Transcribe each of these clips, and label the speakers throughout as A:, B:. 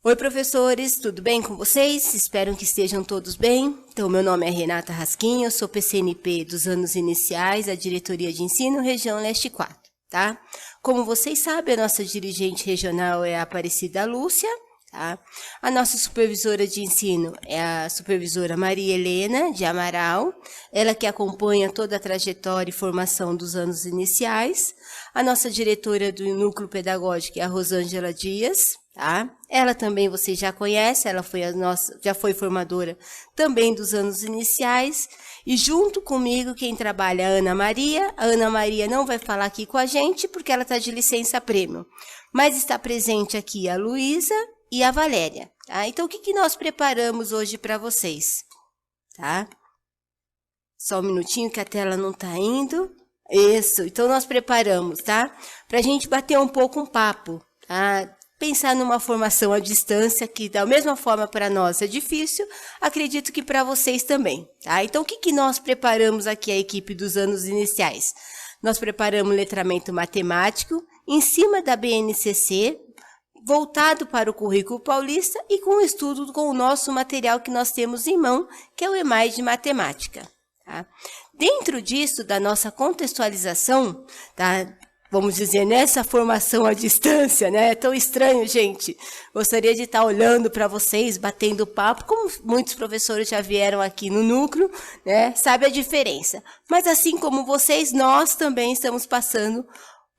A: Oi, professores, tudo bem com vocês? Espero que estejam todos bem. Então, meu nome é Renata Rasquinho, eu sou PCNP dos anos iniciais da Diretoria de Ensino Região Leste 4, tá? Como vocês sabem, a nossa dirigente regional é a Aparecida Lúcia, tá? A nossa supervisora de ensino é a supervisora Maria Helena de Amaral, ela que acompanha toda a trajetória e formação dos anos iniciais. A nossa diretora do Núcleo Pedagógico é a Rosângela Dias, tá? Ela também você já conhece, ela foi já foi formadora também dos anos iniciais. E junto comigo quem trabalha é a Ana Maria. A Ana Maria não vai falar aqui com a gente porque ela está de licença prêmio, mas está presente aqui a Luísa e a Valéria, tá? Então o que nós preparamos hoje para vocês, tá? Só um minutinho que a tela não está indo. Isso, então nós preparamos, tá? Para a gente bater um pouco um papo, tá? Pensar numa formação à distância, que da mesma forma para nós é difícil, acredito que para vocês também, tá? Então, o que nós preparamos aqui, a equipe dos anos iniciais? Nós preparamos letramento matemático, em cima da BNCC, voltado para o currículo paulista e com estudo com o nosso material que nós temos em mão, que é o EMAI de matemática, tá? Dentro disso, da nossa contextualização, tá? Vamos dizer, nessa formação à distância, né? É tão estranho, gente. Gostaria de estar olhando para vocês, batendo papo, como muitos professores já vieram aqui no núcleo, né? Sabe a diferença. Mas assim como vocês, nós também estamos passando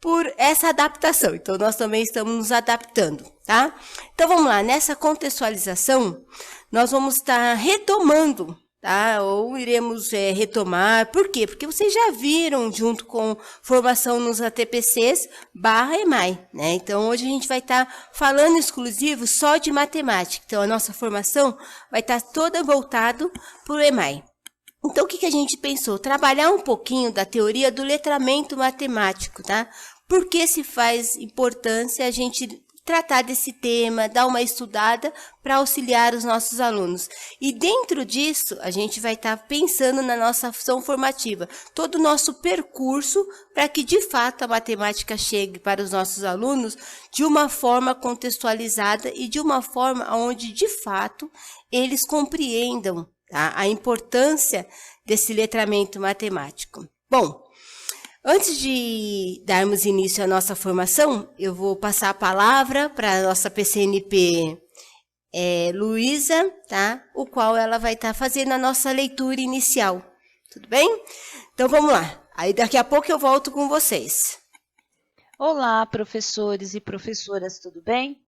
A: por essa adaptação. Então, nós também estamos nos adaptando, tá? Então, vamos lá. Nessa contextualização, nós vamos estar retomando, tá? Ou iremos retomar. Por quê? Porque vocês já viram, junto com formação nos ATPCs, /EMAI, né? Então, hoje a gente vai estar falando exclusivo só de matemática. Então, a nossa formação vai estar toda voltada para o EMAI. Então, o que a gente pensou? Trabalhar um pouquinho da teoria do letramento matemático, tá? Por que se faz importância a gente tratar desse tema, dar uma estudada para auxiliar os nossos alunos. E dentro disso, a gente vai estar pensando na nossa ação formativa, todo o nosso percurso para que, de fato, a matemática chegue para os nossos alunos de uma forma contextualizada e de uma forma onde, de fato, eles compreendam, tá, a importância desse letramento matemático. Bom, antes de darmos início à nossa formação, eu vou passar a palavra para a nossa PCNP Luísa, tá? O qual ela vai estar fazendo a nossa leitura inicial. Tudo bem? Então, vamos lá. Aí, daqui a pouco eu volto com vocês.
B: Olá, professores e professoras, tudo bem?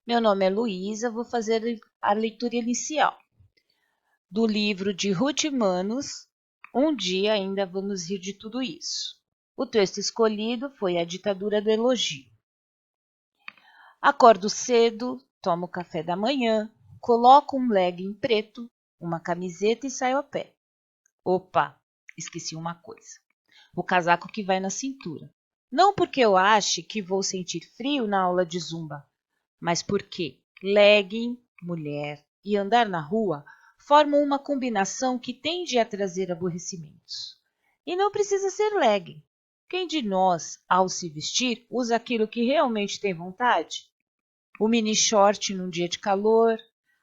B: Meu nome é Luísa, vou fazer a leitura inicial do livro de Ruth Manos, Um Dia Ainda Vamos Rir de Tudo Isso. O texto escolhido foi A Ditadura do Elogio. Acordo cedo, tomo café da manhã, coloco um legging preto, uma camiseta e saio a pé. Opa, esqueci uma coisa. O casaco que vai na cintura. Não porque eu ache que vou sentir frio na aula de zumba, mas porque legging, mulher e andar na rua formam uma combinação que tende a trazer aborrecimentos. E não precisa ser legging. Quem de nós, ao se vestir, usa aquilo que realmente tem vontade? O mini short num dia de calor,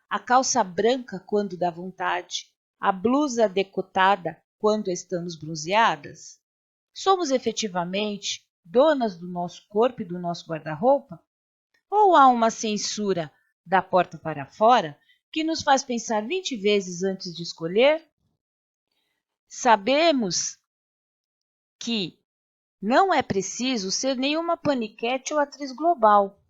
B: a calça branca quando dá vontade, a blusa decotada quando estamos bronzeadas? Somos efetivamente donas do nosso corpo e do nosso guarda-roupa? Ou há uma censura da porta para fora que nos faz pensar 20 vezes antes de escolher? Sabemos que não é preciso ser nenhuma paniquete ou atriz global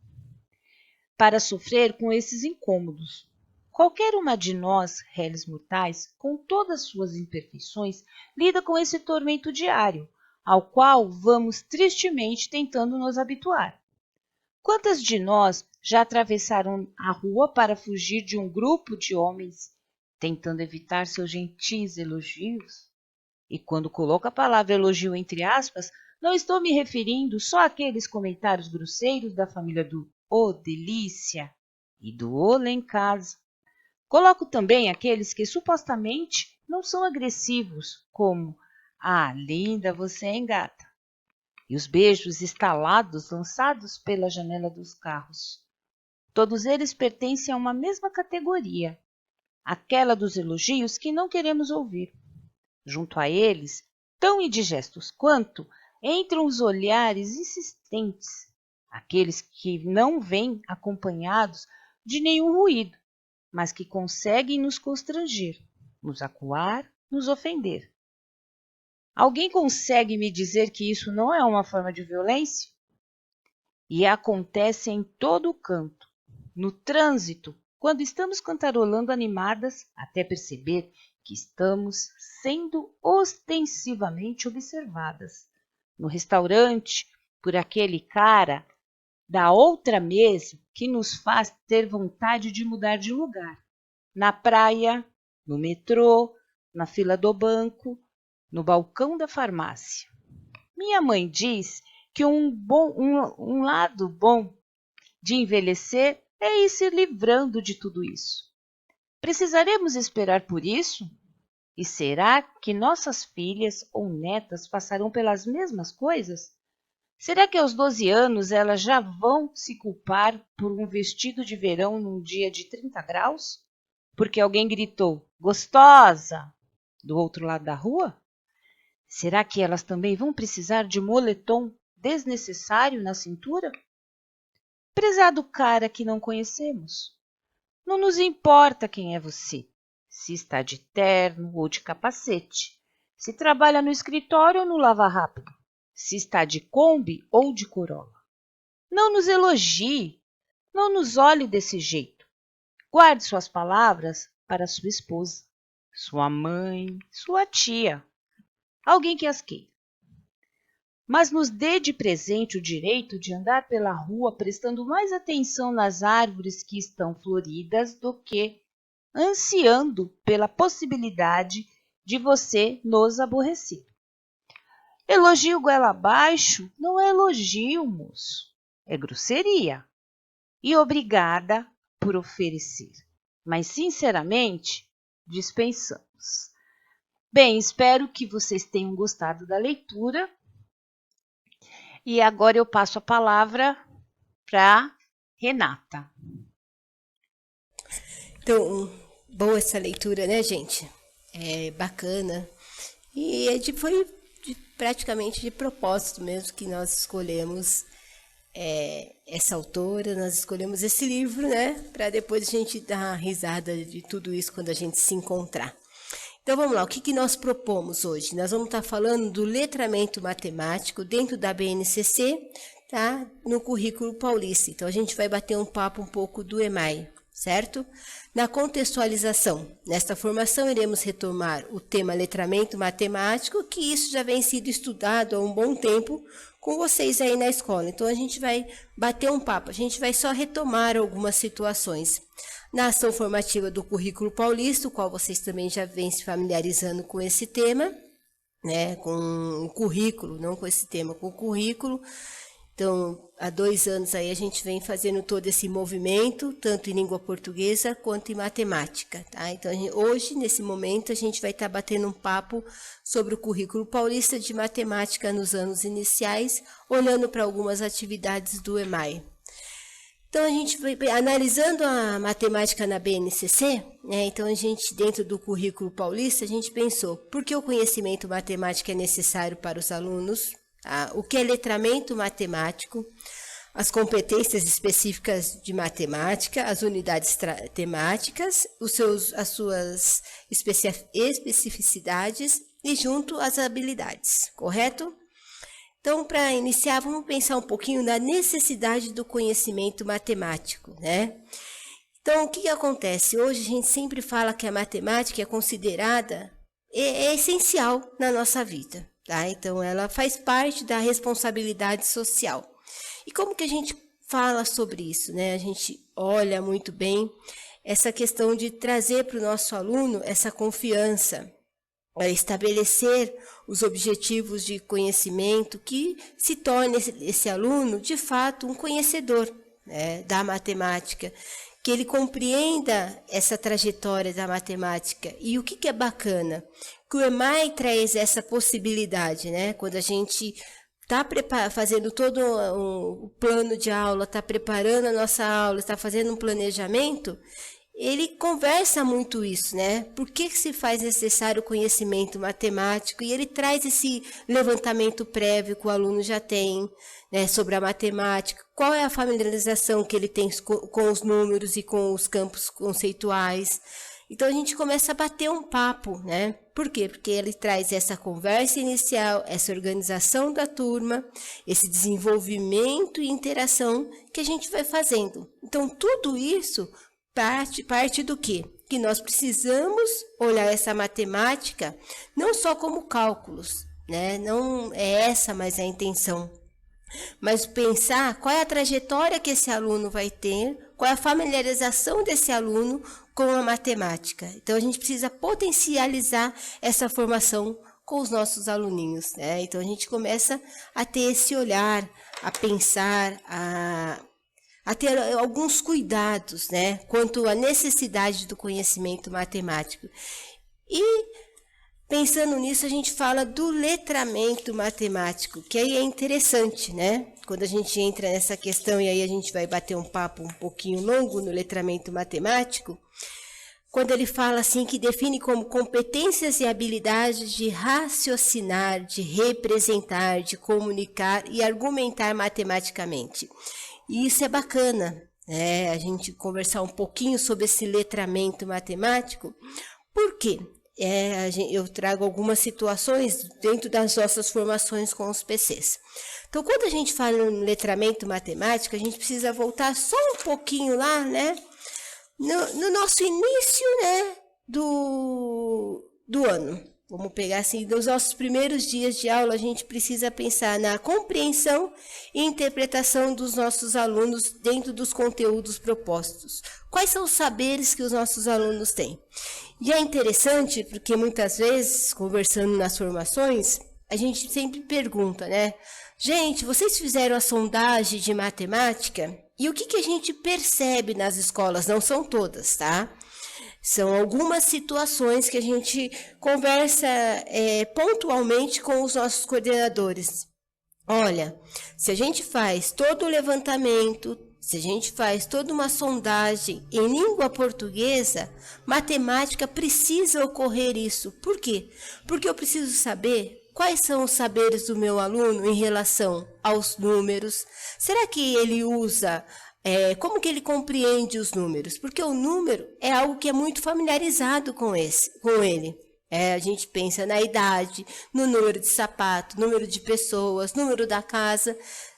B: para sofrer com esses incômodos. Qualquer uma de nós, réis mortais, com todas suas imperfeições, lida com esse tormento diário, ao qual vamos tristemente tentando nos habituar. Quantas de nós já atravessaram a rua para fugir de um grupo de homens, tentando evitar seus gentis elogios? E quando coloco a palavra elogio entre aspas, não estou me referindo só àqueles comentários grosseiros da família do "Ô, delícia" e do "Olê em casa". Coloco também aqueles que supostamente não são agressivos, como "Ah, linda, você é gata", e os beijos estalados lançados pela janela dos carros. Todos eles pertencem a uma mesma categoria, aquela dos elogios que não queremos ouvir. Junto a eles, tão indigestos quanto, entram os olhares insistentes, aqueles que não vêm acompanhados de nenhum ruído, mas que conseguem nos constranger, nos acuar, nos ofender. Alguém consegue me dizer que isso não é uma forma de violência? E acontece em todo o canto, no trânsito, quando estamos cantarolando animadas, até perceber que estamos sendo ostensivamente observadas. No restaurante, por aquele cara da outra mesa que nos faz ter vontade de mudar de lugar. Na praia, no metrô, na fila do banco, no balcão da farmácia. Minha mãe diz que um lado bom de envelhecer é ir se livrando de tudo isso. Precisaremos esperar por isso? E será que nossas filhas ou netas passarão pelas mesmas coisas? Será que aos 12 anos elas já vão se culpar por um vestido de verão num dia de 30 graus? Porque alguém gritou "gostosa" do outro lado da rua? Será que elas também vão precisar de moletom desnecessário na cintura? Prezado cara que não conhecemos, não nos importa quem é você, se está de terno ou de capacete, se trabalha no escritório ou no lava-rápido, se está de Kombi ou de Corolla. Não nos elogie, não nos olhe desse jeito. Guarde suas palavras para sua esposa, sua mãe, sua tia, alguém que as queira. Mas nos dê de presente o direito de andar pela rua prestando mais atenção nas árvores que estão floridas do que ansiando pela possibilidade de você nos aborrecer. Elogio goela abaixo não é elogio, moço, é grosseria. E obrigada por oferecer, mas sinceramente dispensamos. Bem, espero que vocês tenham gostado da leitura. E agora eu passo a palavra para Renata.
A: Então, boa essa leitura, né, gente? É bacana. E foi praticamente de propósito mesmo que nós escolhemos essa autora, nós escolhemos esse livro, né? Para depois a gente dar uma risada de tudo isso quando a gente se encontrar. Então vamos lá, o que nós propomos hoje? Nós vamos estar falando do letramento matemático dentro da BNCC, tá? No currículo paulista. Então a gente vai bater um papo um pouco do EMAI, certo? Na contextualização, nesta formação iremos retomar o tema letramento matemático, que isso já vem sido estudado há um bom tempo com vocês aí na escola. Então a gente vai bater um papo, a gente vai só retomar algumas situações. Na ação formativa do currículo paulista, o qual vocês também já vêm se familiarizando com esse tema, né, com o currículo, não com esse tema, com o currículo. Então, há 2 anos aí a gente vem fazendo todo esse movimento, tanto em língua portuguesa quanto em matemática, tá? Então, hoje, nesse momento, a gente vai estar batendo um papo sobre o currículo paulista de matemática nos anos iniciais, olhando para algumas atividades do EMAI. Então, a gente vai analisando a matemática na BNCC, né? Então, a gente, dentro do currículo paulista, a gente pensou, por que o conhecimento matemático é necessário para os alunos? Tá? O que é letramento matemático? As competências específicas de matemática, as unidades temáticas, as suas especificidades e junto às habilidades, correto? Então, para iniciar, vamos pensar um pouquinho na necessidade do conhecimento matemático, né? Então, o que acontece? Hoje a gente sempre fala que a matemática é considerada essencial na nossa vida, tá? Então, ela faz parte da responsabilidade social. E como que a gente fala sobre isso, né? A gente olha muito bem essa questão de trazer para o nosso aluno essa confiança, estabelecer os objetivos de conhecimento que se torne esse aluno, de fato, um conhecedor, né, da matemática, que ele compreenda essa trajetória da matemática. E o que é bacana? Que o EMAI traz essa possibilidade, né? Quando a gente está fazendo todo o plano de aula, está preparando a nossa aula, está fazendo um planejamento, ele conversa muito isso, né? Por que se faz necessário o conhecimento matemático? E ele traz esse levantamento prévio que o aluno já tem, né, sobre a matemática, qual é a familiarização que ele tem com os números e com os campos conceituais. Então, a gente começa a bater um papo, né? Por quê? Porque ele traz essa conversa inicial, essa organização da turma, esse desenvolvimento e interação que a gente vai fazendo. Então, tudo isso parte do quê? Que nós precisamos olhar essa matemática não só como cálculos, né? Não é essa mais a intenção, mas pensar qual é a trajetória que esse aluno vai ter, qual é a familiarização desse aluno com a matemática. Então, a gente precisa potencializar essa formação com os nossos aluninhos, né? Então, a gente começa a ter esse olhar, a pensar, a ter alguns cuidados, né, quanto à necessidade do conhecimento matemático. E, pensando nisso, a gente fala do letramento matemático, que aí é interessante, né? Quando a gente entra nessa questão, e aí a gente vai bater um papo um pouquinho longo no letramento matemático, quando ele fala assim que define como competências e habilidades de raciocinar, de representar, de comunicar e argumentar matematicamente. E isso é bacana, né? A gente conversar um pouquinho sobre esse letramento matemático. Por quê? Eu trago algumas situações dentro das nossas formações com os PCs. Então, quando a gente fala em letramento matemático, a gente precisa voltar só um pouquinho lá, né? No nosso início, né, do ano. Vamos pegar assim, dos nossos primeiros dias de aula, a gente precisa pensar na compreensão e interpretação dos nossos alunos dentro dos conteúdos propostos. Quais são os saberes que os nossos alunos têm? E é interessante porque muitas vezes, conversando nas formações, a gente sempre pergunta, né? Gente, vocês fizeram a sondagem de matemática? E o que a gente percebe nas escolas? Não são todas, tá? São algumas situações que a gente conversa pontualmente com os nossos coordenadores. Olha, se a gente faz todo o levantamento, se a gente faz toda uma sondagem em língua portuguesa, matemática precisa ocorrer isso. Por quê? Porque eu preciso saber quais são os saberes do meu aluno em relação aos números. Será que ele usa... como que ele compreende os números? Porque o número é algo que é muito familiarizado com ele. A gente pensa na idade, no número de sapato, número de pessoas, número da casa.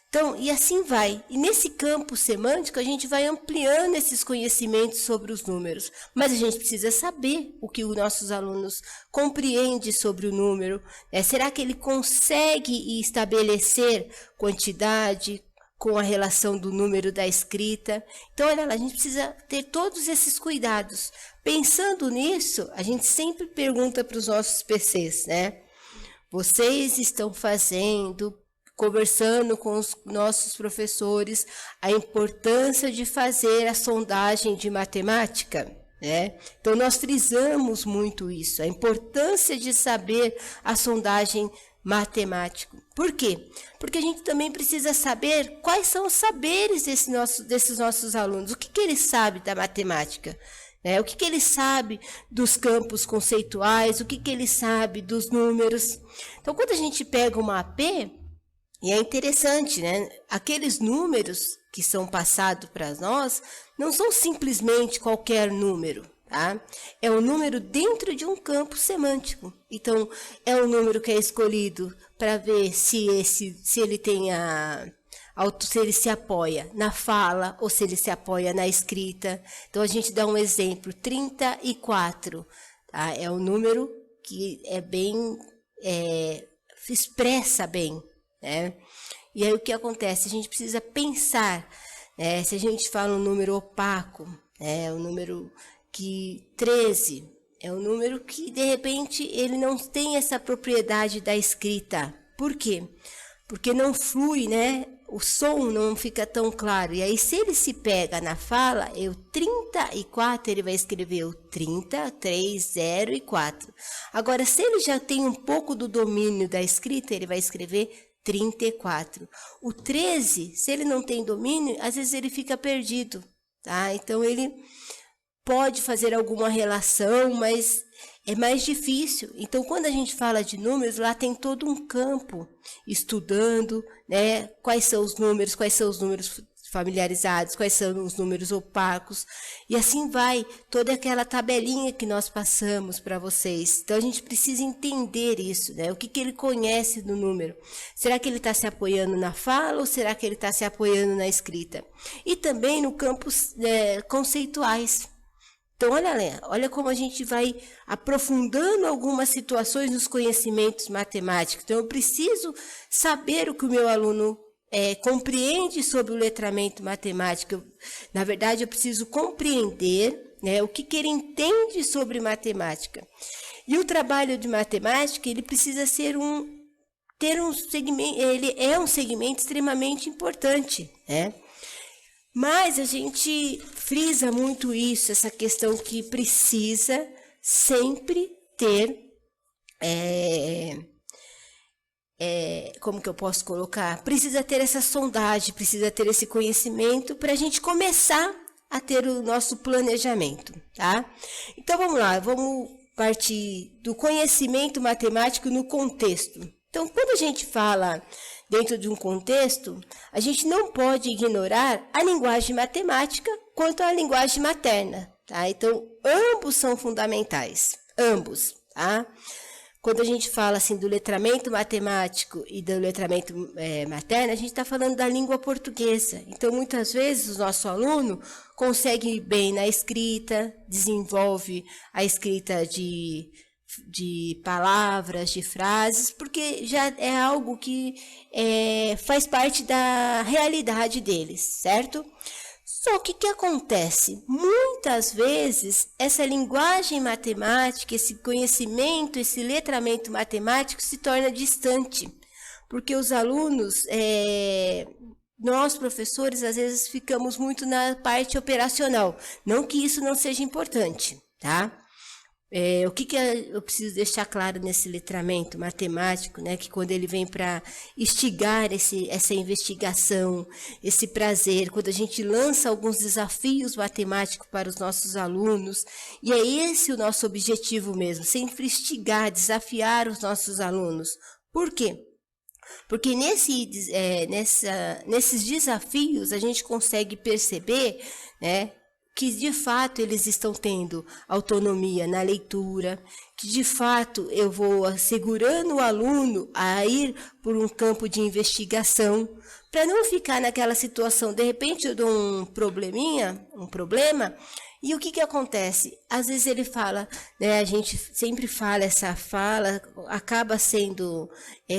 A: Então, e assim vai. E nesse campo semântico, a gente vai ampliando esses conhecimentos sobre os números. Mas a gente precisa saber o que os nossos alunos compreendem sobre o número. Será que ele consegue estabelecer quantidade, com a relação do número da escrita? Então, olha lá, a gente precisa ter todos esses cuidados. Pensando nisso, a gente sempre pergunta para os nossos PCs, né? Vocês estão conversando com os nossos professores, a importância de fazer a sondagem de matemática, né? Então, nós frisamos muito isso, a importância de saber a sondagem matemático. Por quê? Porque a gente também precisa saber quais são os saberes desses nossos alunos, o que eles sabem da matemática, né? O que eles sabem dos campos conceituais, o que eles sabem dos números. Então, quando a gente pega uma AP, e é interessante, né? Aqueles números que são passados para nós não são simplesmente qualquer número. Tá? É um número dentro de um campo semântico. Então, é um número que é escolhido para ver se ele tem se ele se apoia na fala ou se ele se apoia na escrita. Então, a gente dá um exemplo, 34. Tá? É um número que é bem, expressa bem, né? E aí, o que acontece? A gente precisa pensar, né? Se a gente fala um número opaco, um número... que 13 é um número que, de repente, ele não tem essa propriedade da escrita. Por quê? Porque não flui, né? O som não fica tão claro. E aí, se ele se pega na fala, o 34, ele vai escrever o 30, 3, 0 e 4. Agora, se ele já tem um pouco do domínio da escrita, ele vai escrever 34. O 13, se ele não tem domínio, às vezes ele fica perdido, tá? Então ele pode fazer alguma relação, mas é mais difícil. Então, quando a gente fala de números, lá tem todo um campo estudando, né? Quais são os números familiarizados, quais são os números opacos, e assim vai toda aquela tabelinha que nós passamos para vocês. Então, a gente precisa entender isso, né? O que ele conhece do número. Será que ele está se apoiando na fala ou será que ele está se apoiando na escrita? E também no campos conceituais. Então, olha como a gente vai aprofundando algumas situações nos conhecimentos matemáticos. Então, eu preciso saber o que o meu aluno compreende sobre o letramento matemático. Na verdade, eu preciso compreender, né, o que ele entende sobre matemática. E o trabalho de matemática, ele precisa ter um segmento, ele é um segmento extremamente importante, né? Mas a gente frisa muito isso, essa questão que precisa sempre ter, como que eu posso colocar? Precisa ter essa sondagem, precisa ter esse conhecimento para a gente começar a ter o nosso planejamento, tá? Então, vamos lá, vamos partir do conhecimento matemático no contexto. Então, quando a gente fala dentro de um contexto, a gente não pode ignorar a linguagem matemática quanto a linguagem materna, tá? Então, ambos são fundamentais, ambos, tá? Quando a gente fala assim do letramento matemático e do letramento materno, a gente está falando da língua portuguesa. Então, muitas vezes, o nosso aluno consegue ir bem na escrita, desenvolve a escrita de palavras, de frases, porque já é algo que faz parte da realidade deles, certo? Só que o que acontece? Muitas vezes, essa linguagem matemática, esse conhecimento, esse letramento matemático se torna distante, porque os alunos, nós professores, às vezes ficamos muito na parte operacional. Não que isso não seja importante, tá? O que eu preciso deixar claro nesse letramento matemático, né? Que quando ele vem para instigar essa investigação, esse prazer, quando a gente lança alguns desafios matemáticos para os nossos alunos, e é esse o nosso objetivo mesmo, sempre instigar, desafiar os nossos alunos. Por quê? Porque nesses desafios a gente consegue perceber, né, que de fato eles estão tendo autonomia na leitura, que de fato eu vou assegurando o aluno a ir por um campo de investigação, para não ficar naquela situação, de repente eu dou um problema, e o que acontece? Às vezes ele fala, né, a gente sempre fala, essa fala acaba sendo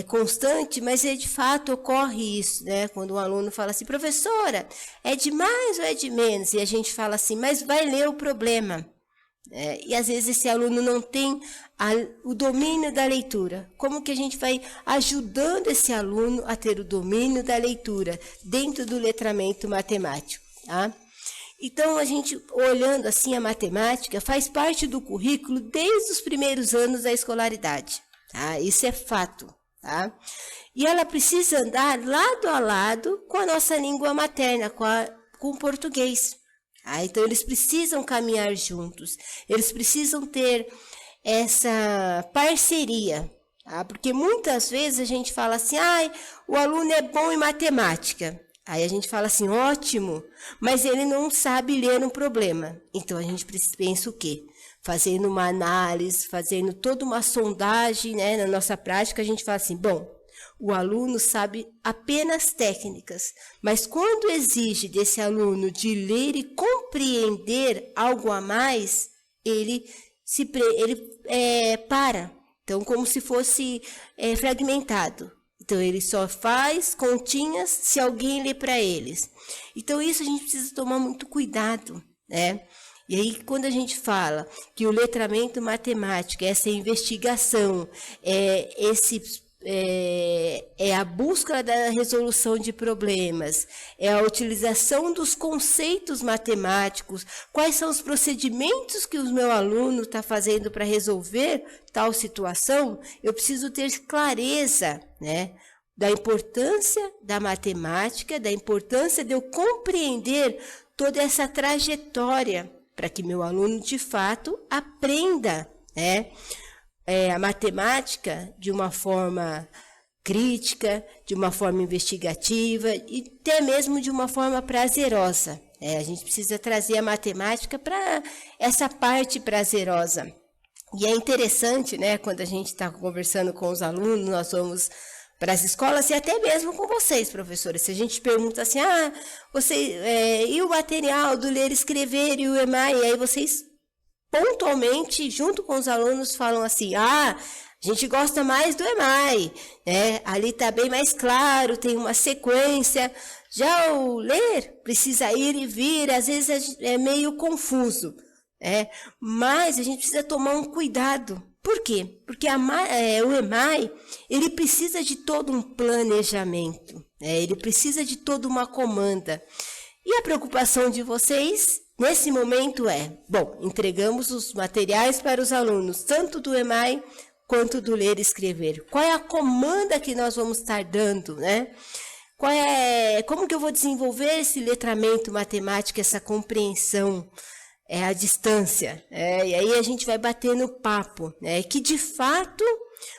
A: constante, mas de fato ocorre isso, né? Quando um aluno fala assim, professora, é de mais ou é de menos? E a gente fala assim, mas vai ler o problema. E às vezes esse aluno não tem o domínio da leitura. Como que a gente vai ajudando esse aluno a ter o domínio da leitura dentro do letramento matemático, tá? Então, a gente, olhando assim a matemática, faz parte do currículo desde os primeiros anos da escolaridade. Tá? Isso é fato. Tá? E ela precisa andar lado a lado com a nossa língua materna, com o português. Tá? Então, eles precisam caminhar juntos. Eles precisam ter essa parceria. Tá? Porque muitas vezes a gente fala assim, o aluno é bom em matemática. Aí a gente fala assim, ótimo, mas ele não sabe ler um problema. Então, a gente pensa o quê? Fazendo uma análise, fazendo toda uma sondagem, né? Na nossa prática, a gente fala assim, bom, o aluno sabe apenas técnicas, mas quando exige desse aluno de ler e compreender algo a mais, ele para. Então, como se fosse fragmentado. Então, ele só faz continhas se alguém lê para eles. Então, isso a gente precisa tomar muito cuidado, né? E aí, quando a gente fala que o letramento matemático, essa investigação, é a busca da resolução de problemas, é a utilização dos conceitos matemáticos, quais são os procedimentos que o meu aluno está fazendo para resolver tal situação, eu preciso ter clareza, né? da importância da matemática, da importância de eu compreender toda essa trajetória para que meu aluno, de fato, aprenda, né, a matemática de uma forma crítica, de uma forma investigativa e até mesmo de uma forma prazerosa. A gente precisa trazer a matemática para essa parte prazerosa. E é interessante, né, quando a gente está conversando com os alunos, nós vamos para as escolas e até mesmo com vocês, professores. Se a gente pergunta assim, e o material do ler, escrever e o EMAI, e aí vocês pontualmente, junto com os alunos, falam assim, a gente gosta mais do EMAI, né? Ali está bem mais claro, tem uma sequência. Já o ler precisa ir e vir, às vezes é meio confuso, mas a gente precisa tomar um cuidado. Por quê? Porque o EMAI, ele precisa de todo um planejamento, ele precisa de toda uma comanda. E a preocupação de vocês, nesse momento, entregamos os materiais para os alunos, tanto do EMAI quanto do ler e escrever. Qual é a comanda que nós vamos estar dando, né? Como que eu vou desenvolver esse letramento matemático, essa compreensão à distância? E aí a gente vai bater no papo, que de fato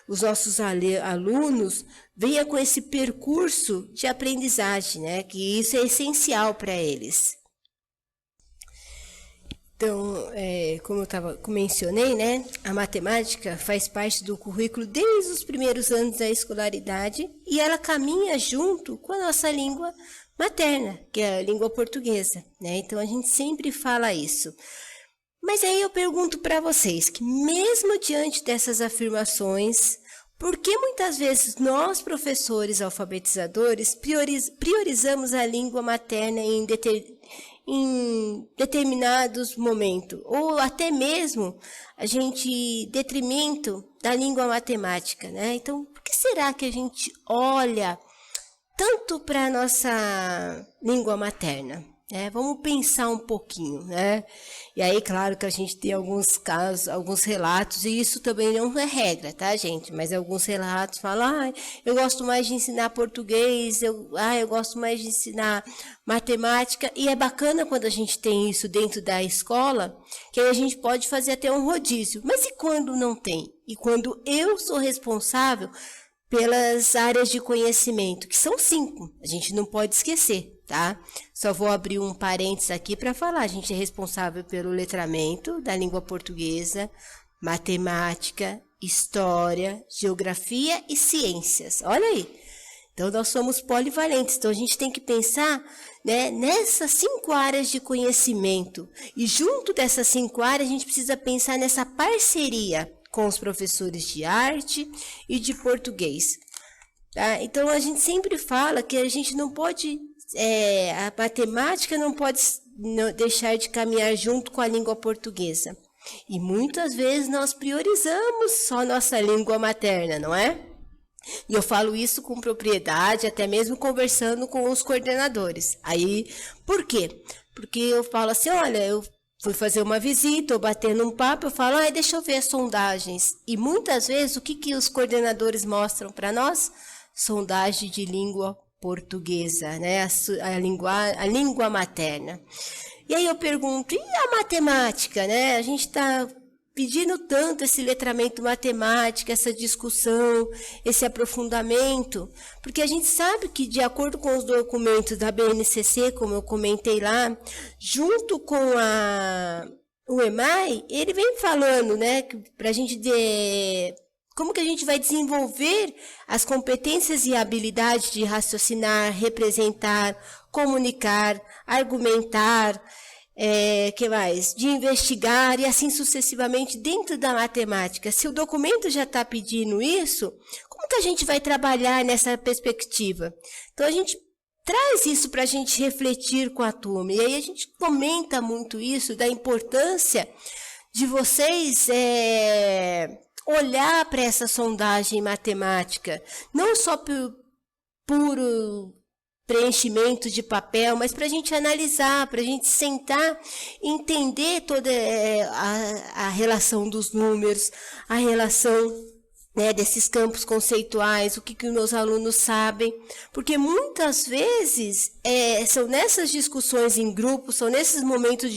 A: os nossos alunos venham com esse percurso de aprendizagem, que isso é essencial para eles. Então, como eu mencionei, a matemática faz parte do currículo desde os primeiros anos da escolaridade e ela caminha junto com a nossa língua materna, que é a língua portuguesa, Então, a gente sempre fala isso. Mas aí eu pergunto para vocês, que mesmo diante dessas afirmações, por que muitas vezes nós, professores alfabetizadores, priorizamos a língua materna em determinados momentos, ou até mesmo a gente detrimento da língua matemática, Então, por que será que a gente olha tanto para a nossa língua materna? Vamos pensar um pouquinho, E aí, claro que a gente tem alguns casos, alguns relatos, e isso também não é regra, tá, gente? Mas alguns relatos falam, eu gosto mais de ensinar português, eu gosto mais de ensinar matemática, e é bacana quando a gente tem isso dentro da escola, que aí a gente pode fazer até um rodízio. Mas e quando não tem? E quando eu sou responsável pelas áreas de conhecimento, que são 5, a gente não pode esquecer, tá? Só vou abrir um parênteses aqui para falar, a gente é responsável pelo letramento da língua portuguesa, matemática, história, geografia e ciências, olha aí. Então, nós somos polivalentes, então a gente tem que pensar nessas 5 áreas de conhecimento, e junto dessas 5 áreas a gente precisa pensar nessa parceria com os professores de arte e de português. Tá? Então, a gente sempre fala que a gente não pode, a matemática não pode deixar de caminhar junto com a língua portuguesa. E muitas vezes nós priorizamos só nossa língua materna, não é? E eu falo isso com propriedade, até mesmo conversando com os coordenadores. Aí, por quê? Porque eu falo assim, olha, eu fui fazer uma visita, ou batendo um papo, eu falo, deixa eu ver as sondagens. E muitas vezes, o que os coordenadores mostram para nós? Sondagem de língua portuguesa, a língua materna. E aí eu pergunto, e a matemática, A gente está pedindo tanto esse letramento matemático, essa discussão, esse aprofundamento, porque a gente sabe que, de acordo com os documentos da BNCC, como eu comentei lá, junto com o EMAI, ele vem falando, para a gente como que a gente vai desenvolver as competências e habilidades de raciocinar, representar, comunicar, argumentar, que mais? De investigar e assim sucessivamente dentro da matemática. Se o documento já está pedindo isso, como que a gente vai trabalhar nessa perspectiva? Então, a gente traz isso para a gente refletir com a turma. E aí a gente comenta muito isso, da importância de vocês olhar para essa sondagem matemática, não só por puro preenchimento de papel, mas para a gente analisar, para a gente sentar e entender toda a relação dos números, a relação né, desses campos conceituais, o que os meus alunos sabem, porque muitas vezes são nessas discussões em grupo, são nesses momentos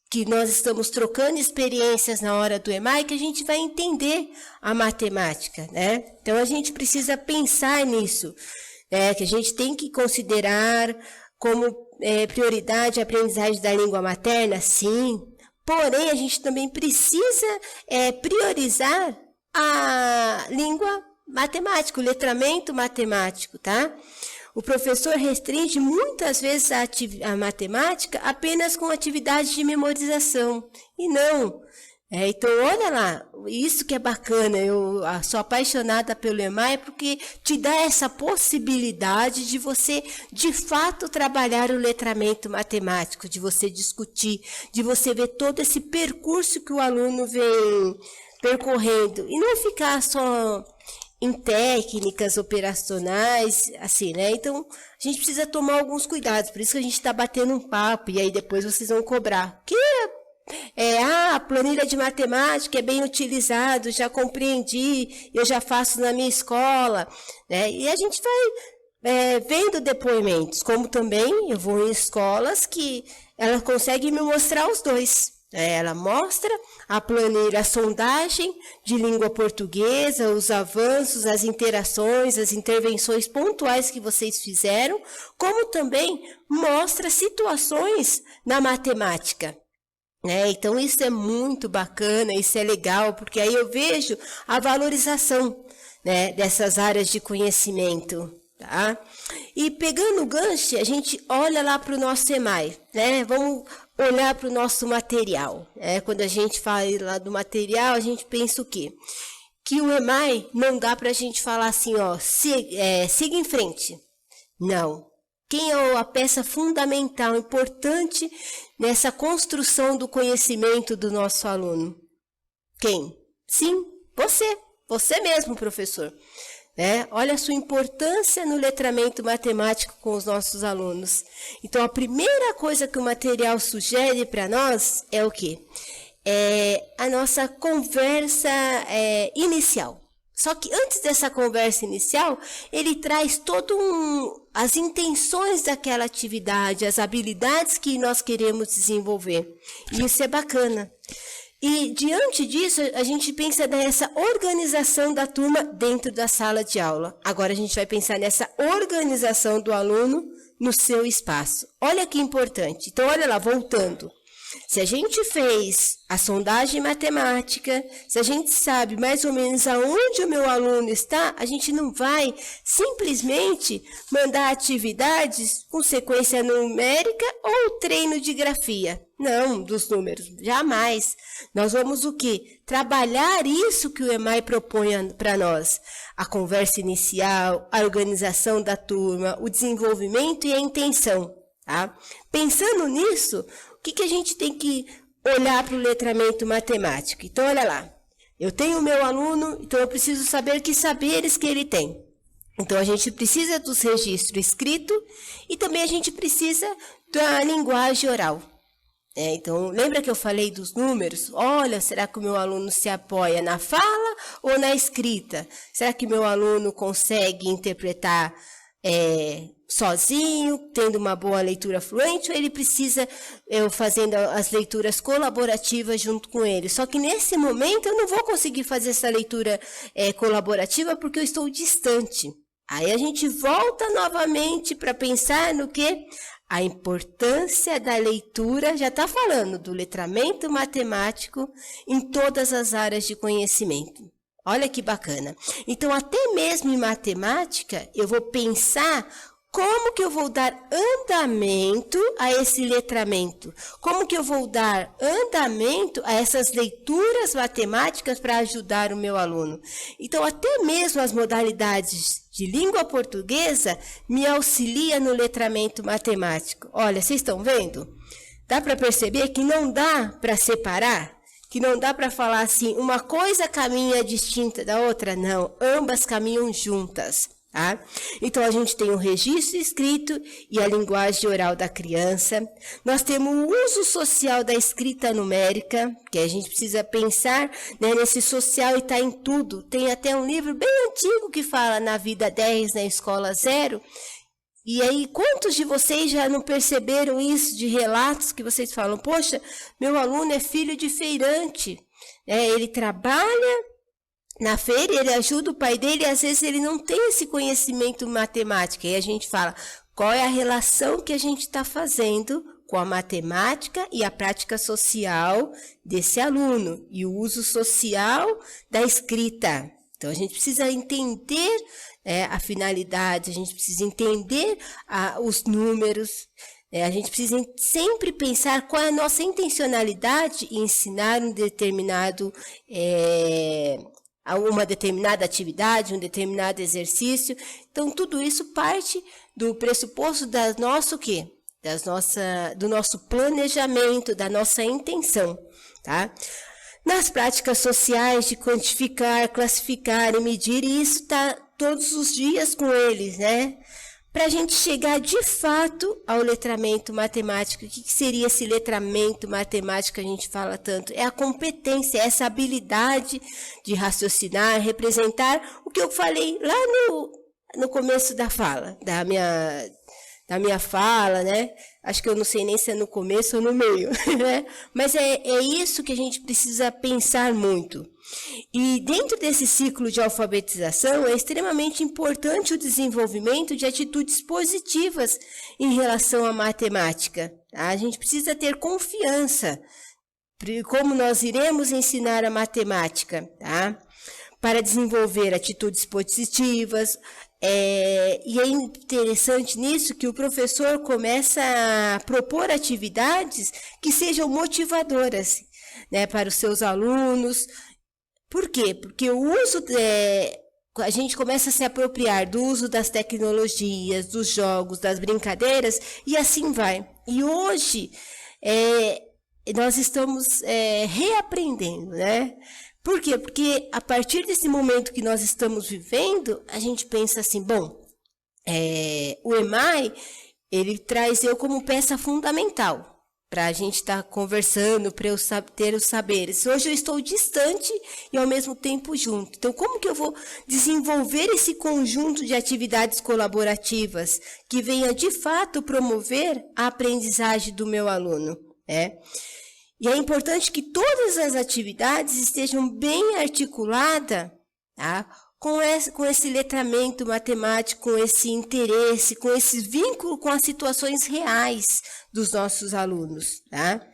A: que nós estamos trocando experiências na hora do EMAI que a gente vai entender a matemática, né? Então, a gente precisa pensar nisso, né, que a gente tem que considerar como prioridade a aprendizagem da língua materna, sim, porém, a gente também precisa priorizar a língua matemática, o letramento matemático, tá? O professor restringe muitas vezes a matemática apenas com atividades de memorização, e não. Então, olha lá, isso que é bacana, eu sou apaixonada pelo EMAI porque te dá essa possibilidade de você, de fato, trabalhar o letramento matemático, de você discutir, de você ver todo esse percurso que o aluno vem percorrendo, e não ficar só em técnicas operacionais, assim, né? Então, a gente precisa tomar alguns cuidados, por isso que a gente está batendo um papo, e aí depois vocês vão cobrar. A planilha de matemática é bem utilizado, já compreendi, eu já faço na minha escola, né? E a gente vai vendo depoimentos, como também eu vou em escolas que ela consegue me mostrar os dois. Ela mostra a planilha, a sondagem de língua portuguesa, os avanços, as interações, as intervenções pontuais que vocês fizeram, como também mostra situações na matemática. Então, isso é muito bacana, isso é legal, porque aí eu vejo a valorização, né, dessas áreas de conhecimento. Tá? E pegando o gancho, a gente olha lá para o nosso EMAI, né? Vamos olhar para o nosso material. Quando a gente fala lá do material, a gente pensa o quê? Que o EMAI não dá para a gente falar assim, ó, siga em frente. Não. Quem é a peça fundamental, importante nessa construção do conhecimento do nosso aluno? Quem? Sim, você. Você mesmo, professor. Olha a sua importância no letramento matemático com os nossos alunos. Então, a primeira coisa que o material sugere para nós é o quê? A nossa conversa inicial. Só que antes dessa conversa inicial, ele traz as intenções daquela atividade, as habilidades que nós queremos desenvolver. E isso é bacana. E, diante disso, a gente pensa nessa organização da turma dentro da sala de aula. Agora, a gente vai pensar nessa organização do aluno no seu espaço. Olha que importante. Então, olha lá, voltando. Se a gente fez a sondagem matemática, se a gente sabe mais ou menos aonde o meu aluno está, a gente não vai simplesmente mandar atividades com sequência numérica ou treino de grafia. Não, dos números, jamais. Nós vamos o quê? Trabalhar isso que o EMAI propõe para nós. A conversa inicial, a organização da turma, o desenvolvimento e a intenção. Tá? Pensando nisso, o que a gente tem que olhar para o letramento matemático? Então, olha lá. Eu tenho o meu aluno, então eu preciso saber que saberes que ele tem. Então, a gente precisa dos registros escritos e também a gente precisa da linguagem oral. Então, lembra que eu falei dos números? Olha, será que o meu aluno se apoia na fala ou na escrita? Será que meu aluno consegue interpretar sozinho, tendo uma boa leitura fluente, ou ele precisa eu fazendo as leituras colaborativas junto com ele? Só que nesse momento eu não vou conseguir fazer essa leitura colaborativa porque eu estou distante. Aí a gente volta novamente para pensar no que? A importância da leitura, já está falando do letramento matemático em todas as áreas de conhecimento. Olha que bacana. Então, até mesmo em matemática, eu vou pensar como que eu vou dar andamento a esse letramento. Como que eu vou dar andamento a essas leituras matemáticas para ajudar o meu aluno. Então, até mesmo as modalidades de língua portuguesa me auxilia no letramento matemático. Olha, vocês estão vendo? Dá para perceber que não dá para separar? Que não dá para falar assim, uma coisa caminha distinta da outra? Não, ambas caminham juntas. Tá? Então, a gente tem o registro escrito e a linguagem oral da criança. Nós temos o uso social da escrita numérica, que a gente precisa pensar, né, nesse social e está em tudo. Tem até um livro bem antigo que fala na vida 10, na escola 0. E aí, quantos de vocês já não perceberam isso de relatos que vocês falam? Poxa, meu aluno é filho de feirante, ele trabalha na feira, ele ajuda o pai dele e às vezes ele não tem esse conhecimento matemático. E a gente fala, qual é a relação que a gente está fazendo com a matemática e a prática social desse aluno e o uso social da escrita. Então, a gente precisa entender a finalidade, a gente precisa entender os números, a gente precisa sempre pensar qual é a nossa intencionalidade em ensinar uma determinada atividade, um determinado exercício. Então, tudo isso parte do pressuposto do nosso planejamento, da nossa intenção, tá? Nas práticas sociais de quantificar, classificar e medir, e isso está todos os dias com eles, né? Para a gente chegar de fato ao letramento matemático. O que seria esse letramento matemático que a gente fala tanto? É a competência, essa habilidade de raciocinar, representar o que eu falei lá no começo da fala, da minha fala, né? Acho que eu não sei nem se é no começo ou no meio, né? Mas é isso que a gente precisa pensar muito. E dentro desse ciclo de alfabetização, é extremamente importante o desenvolvimento de atitudes positivas em relação à matemática. Tá? A gente precisa ter confiança como nós iremos ensinar a matemática, tá? Para desenvolver atitudes positivas. E é interessante nisso que o professor começa a propor atividades que sejam motivadoras, né, para os seus alunos. Por quê? Porque o uso a gente começa a se apropriar do uso das tecnologias, dos jogos, das brincadeiras, e assim vai. E hoje nós estamos reaprendendo, né? Por quê? Porque a partir desse momento que nós estamos vivendo, a gente pensa assim, bom, o EMAI, ele traz eu como peça fundamental para a gente estar conversando, para eu ter os saberes. Hoje eu estou distante e ao mesmo tempo junto. Então, como que eu vou desenvolver esse conjunto de atividades colaborativas que venha de fato promover a aprendizagem do meu aluno, né? E é importante que todas as atividades estejam bem articuladas, tá? Com esse letramento matemático, com esse interesse, com esse vínculo com as situações reais dos nossos alunos, tá?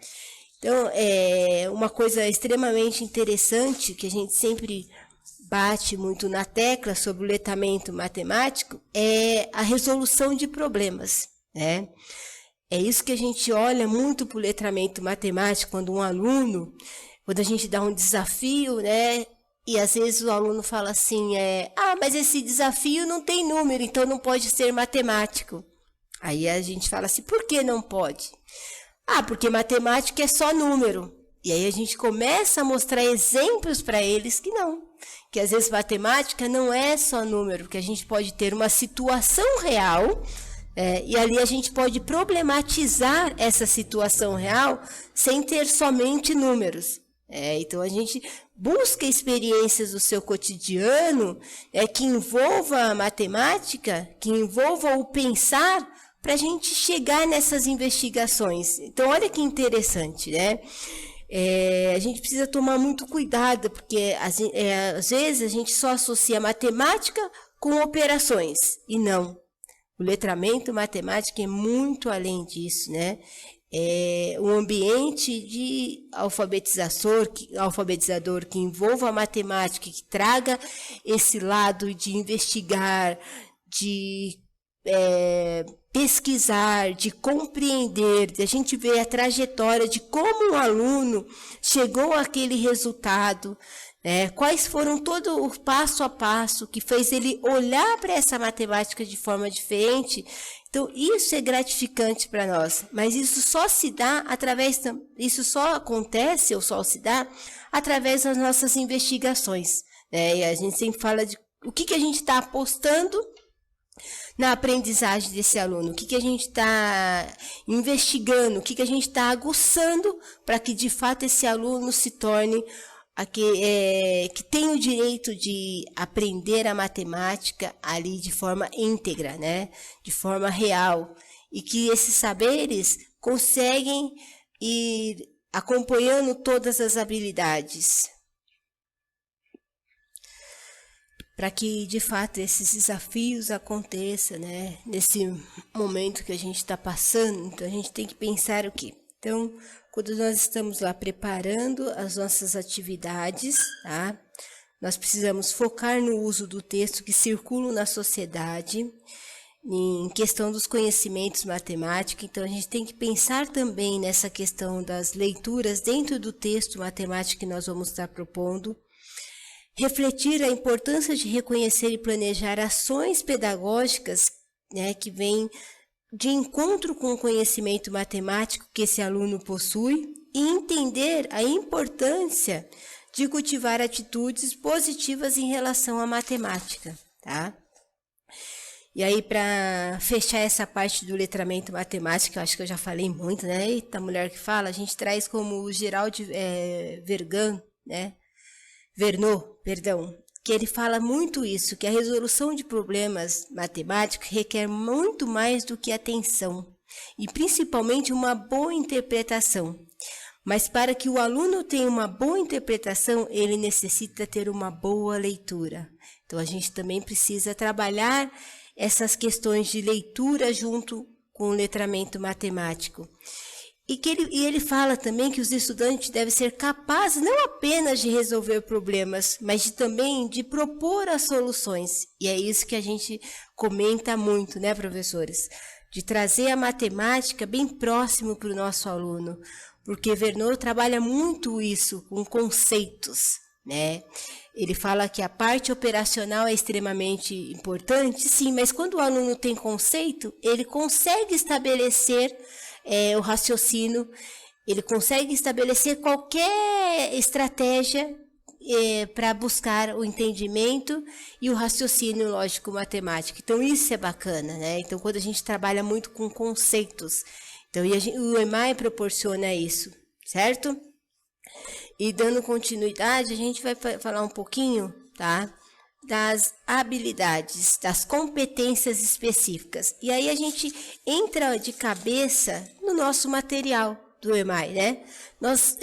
A: Então, uma coisa extremamente interessante, que a gente sempre bate muito na tecla sobre o letramento matemático, é a resolução de problemas, né? É isso que a gente olha muito para o letramento matemático, quando a gente dá um desafio, né? E às vezes o aluno fala assim, mas esse desafio não tem número, então não pode ser matemático. Aí a gente fala assim, por que não pode? Porque matemática é só número. E aí a gente começa a mostrar exemplos para eles que não. Que às vezes matemática não é só número, porque a gente pode ter uma situação real, e ali a gente pode problematizar essa situação real sem ter somente números. Então, a gente busca experiências do seu cotidiano que envolva a matemática, que envolva o pensar, para a gente chegar nessas investigações. Então, olha que interessante, né? A gente precisa tomar muito cuidado, porque às vezes a gente só associa matemática com operações, e não. O letramento matemático é muito além disso, né? Um ambiente de alfabetizador que envolva a matemática, que traga esse lado de investigar, de pesquisar, de compreender, de a gente ver a trajetória de como o aluno chegou àquele resultado, quais foram todo o passo a passo que fez ele olhar para essa matemática de forma diferente. Então, isso é gratificante para nós, mas isso só se dá isso só acontece ou só se dá através das nossas investigações, E a gente sempre fala de o que a gente está apostando na aprendizagem desse aluno, o que a gente está investigando, o que a gente está aguçando para que de fato esse aluno se torne que tem o direito de aprender a matemática ali de forma íntegra, né? De forma real, e que esses saberes conseguem ir acompanhando todas as habilidades, para que de fato esses desafios aconteçam, né? Nesse momento que a gente está passando. Então a gente tem que pensar o quê? Então, quando nós estamos lá preparando as nossas atividades, tá? Nós precisamos focar no uso do texto que circula na sociedade, em questão dos conhecimentos matemáticos. Então, a gente tem que pensar também nessa questão das leituras dentro do texto matemático que nós vamos estar propondo. Refletir a importância de reconhecer e planejar ações pedagógicas, né, que vêm de encontro com o conhecimento matemático que esse aluno possui, e entender a importância de cultivar atitudes positivas em relação à matemática, tá? E aí, para fechar essa parte do letramento matemático, eu acho que eu já falei muito, né? Eita, mulher que fala, a gente traz como o Gerald Verneau, que ele fala muito isso, que a resolução de problemas matemáticos requer muito mais do que atenção, e principalmente uma boa interpretação. Mas para que o aluno tenha uma boa interpretação, ele necessita ter uma boa leitura. Então, a gente também precisa trabalhar essas questões de leitura junto com o letramento matemático. E ele fala também que os estudantes devem ser capazes não apenas de resolver problemas, mas também de propor as soluções. E é isso que a gente comenta muito, né, professores? De trazer a matemática bem próximo para o nosso aluno. Porque Verneau trabalha muito isso com conceitos, né? Ele fala que a parte operacional é extremamente importante, sim, mas quando o aluno tem conceito, ele consegue estabelecer o raciocínio, ele consegue estabelecer qualquer estratégia para buscar o entendimento e o raciocínio lógico-matemático. Então, isso é bacana, né? Então, quando a gente trabalha muito com conceitos, então, o EMAI proporciona isso, certo? E dando continuidade, a gente vai falar um pouquinho, tá? Das habilidades, das competências específicas. E aí a gente entra de cabeça no nosso material do EMAI, né? Nós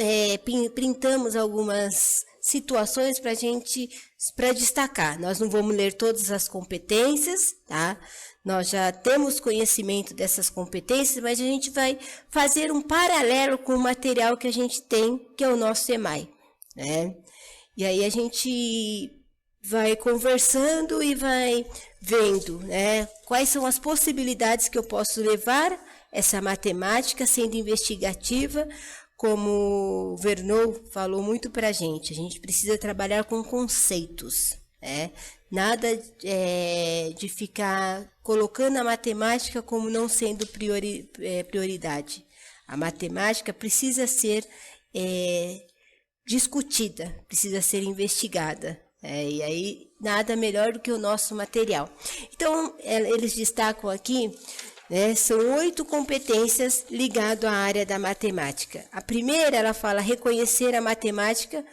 A: printamos algumas situações para destacar. Nós não vamos ler todas as competências, tá? Nós já temos conhecimento dessas competências, mas a gente vai fazer um paralelo com o material que a gente tem, que é o nosso EMAI, né? E aí a gente vai conversando e vai vendo, né, quais são as possibilidades que eu posso levar essa matemática sendo investigativa, como Verneau falou muito para a gente precisa trabalhar com conceitos, né? Nada de ficar colocando a matemática como não sendo prioridade. A matemática precisa ser discutida, precisa ser investigada. E aí, nada melhor do que o nosso material. Então, eles destacam aqui, né, são 8 competências ligadas à área da matemática. A primeira, ela fala reconhecer a matemática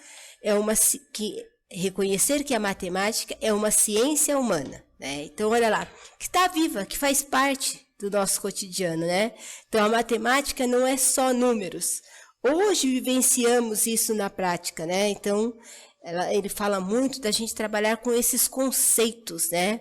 A: reconhecer que a matemática é uma ciência humana, né? Então, olha lá, que está viva, que faz parte do nosso cotidiano, né? Então, a matemática não é só números. Hoje vivenciamos isso na prática, né? Então, ele fala muito da gente trabalhar com esses conceitos, né?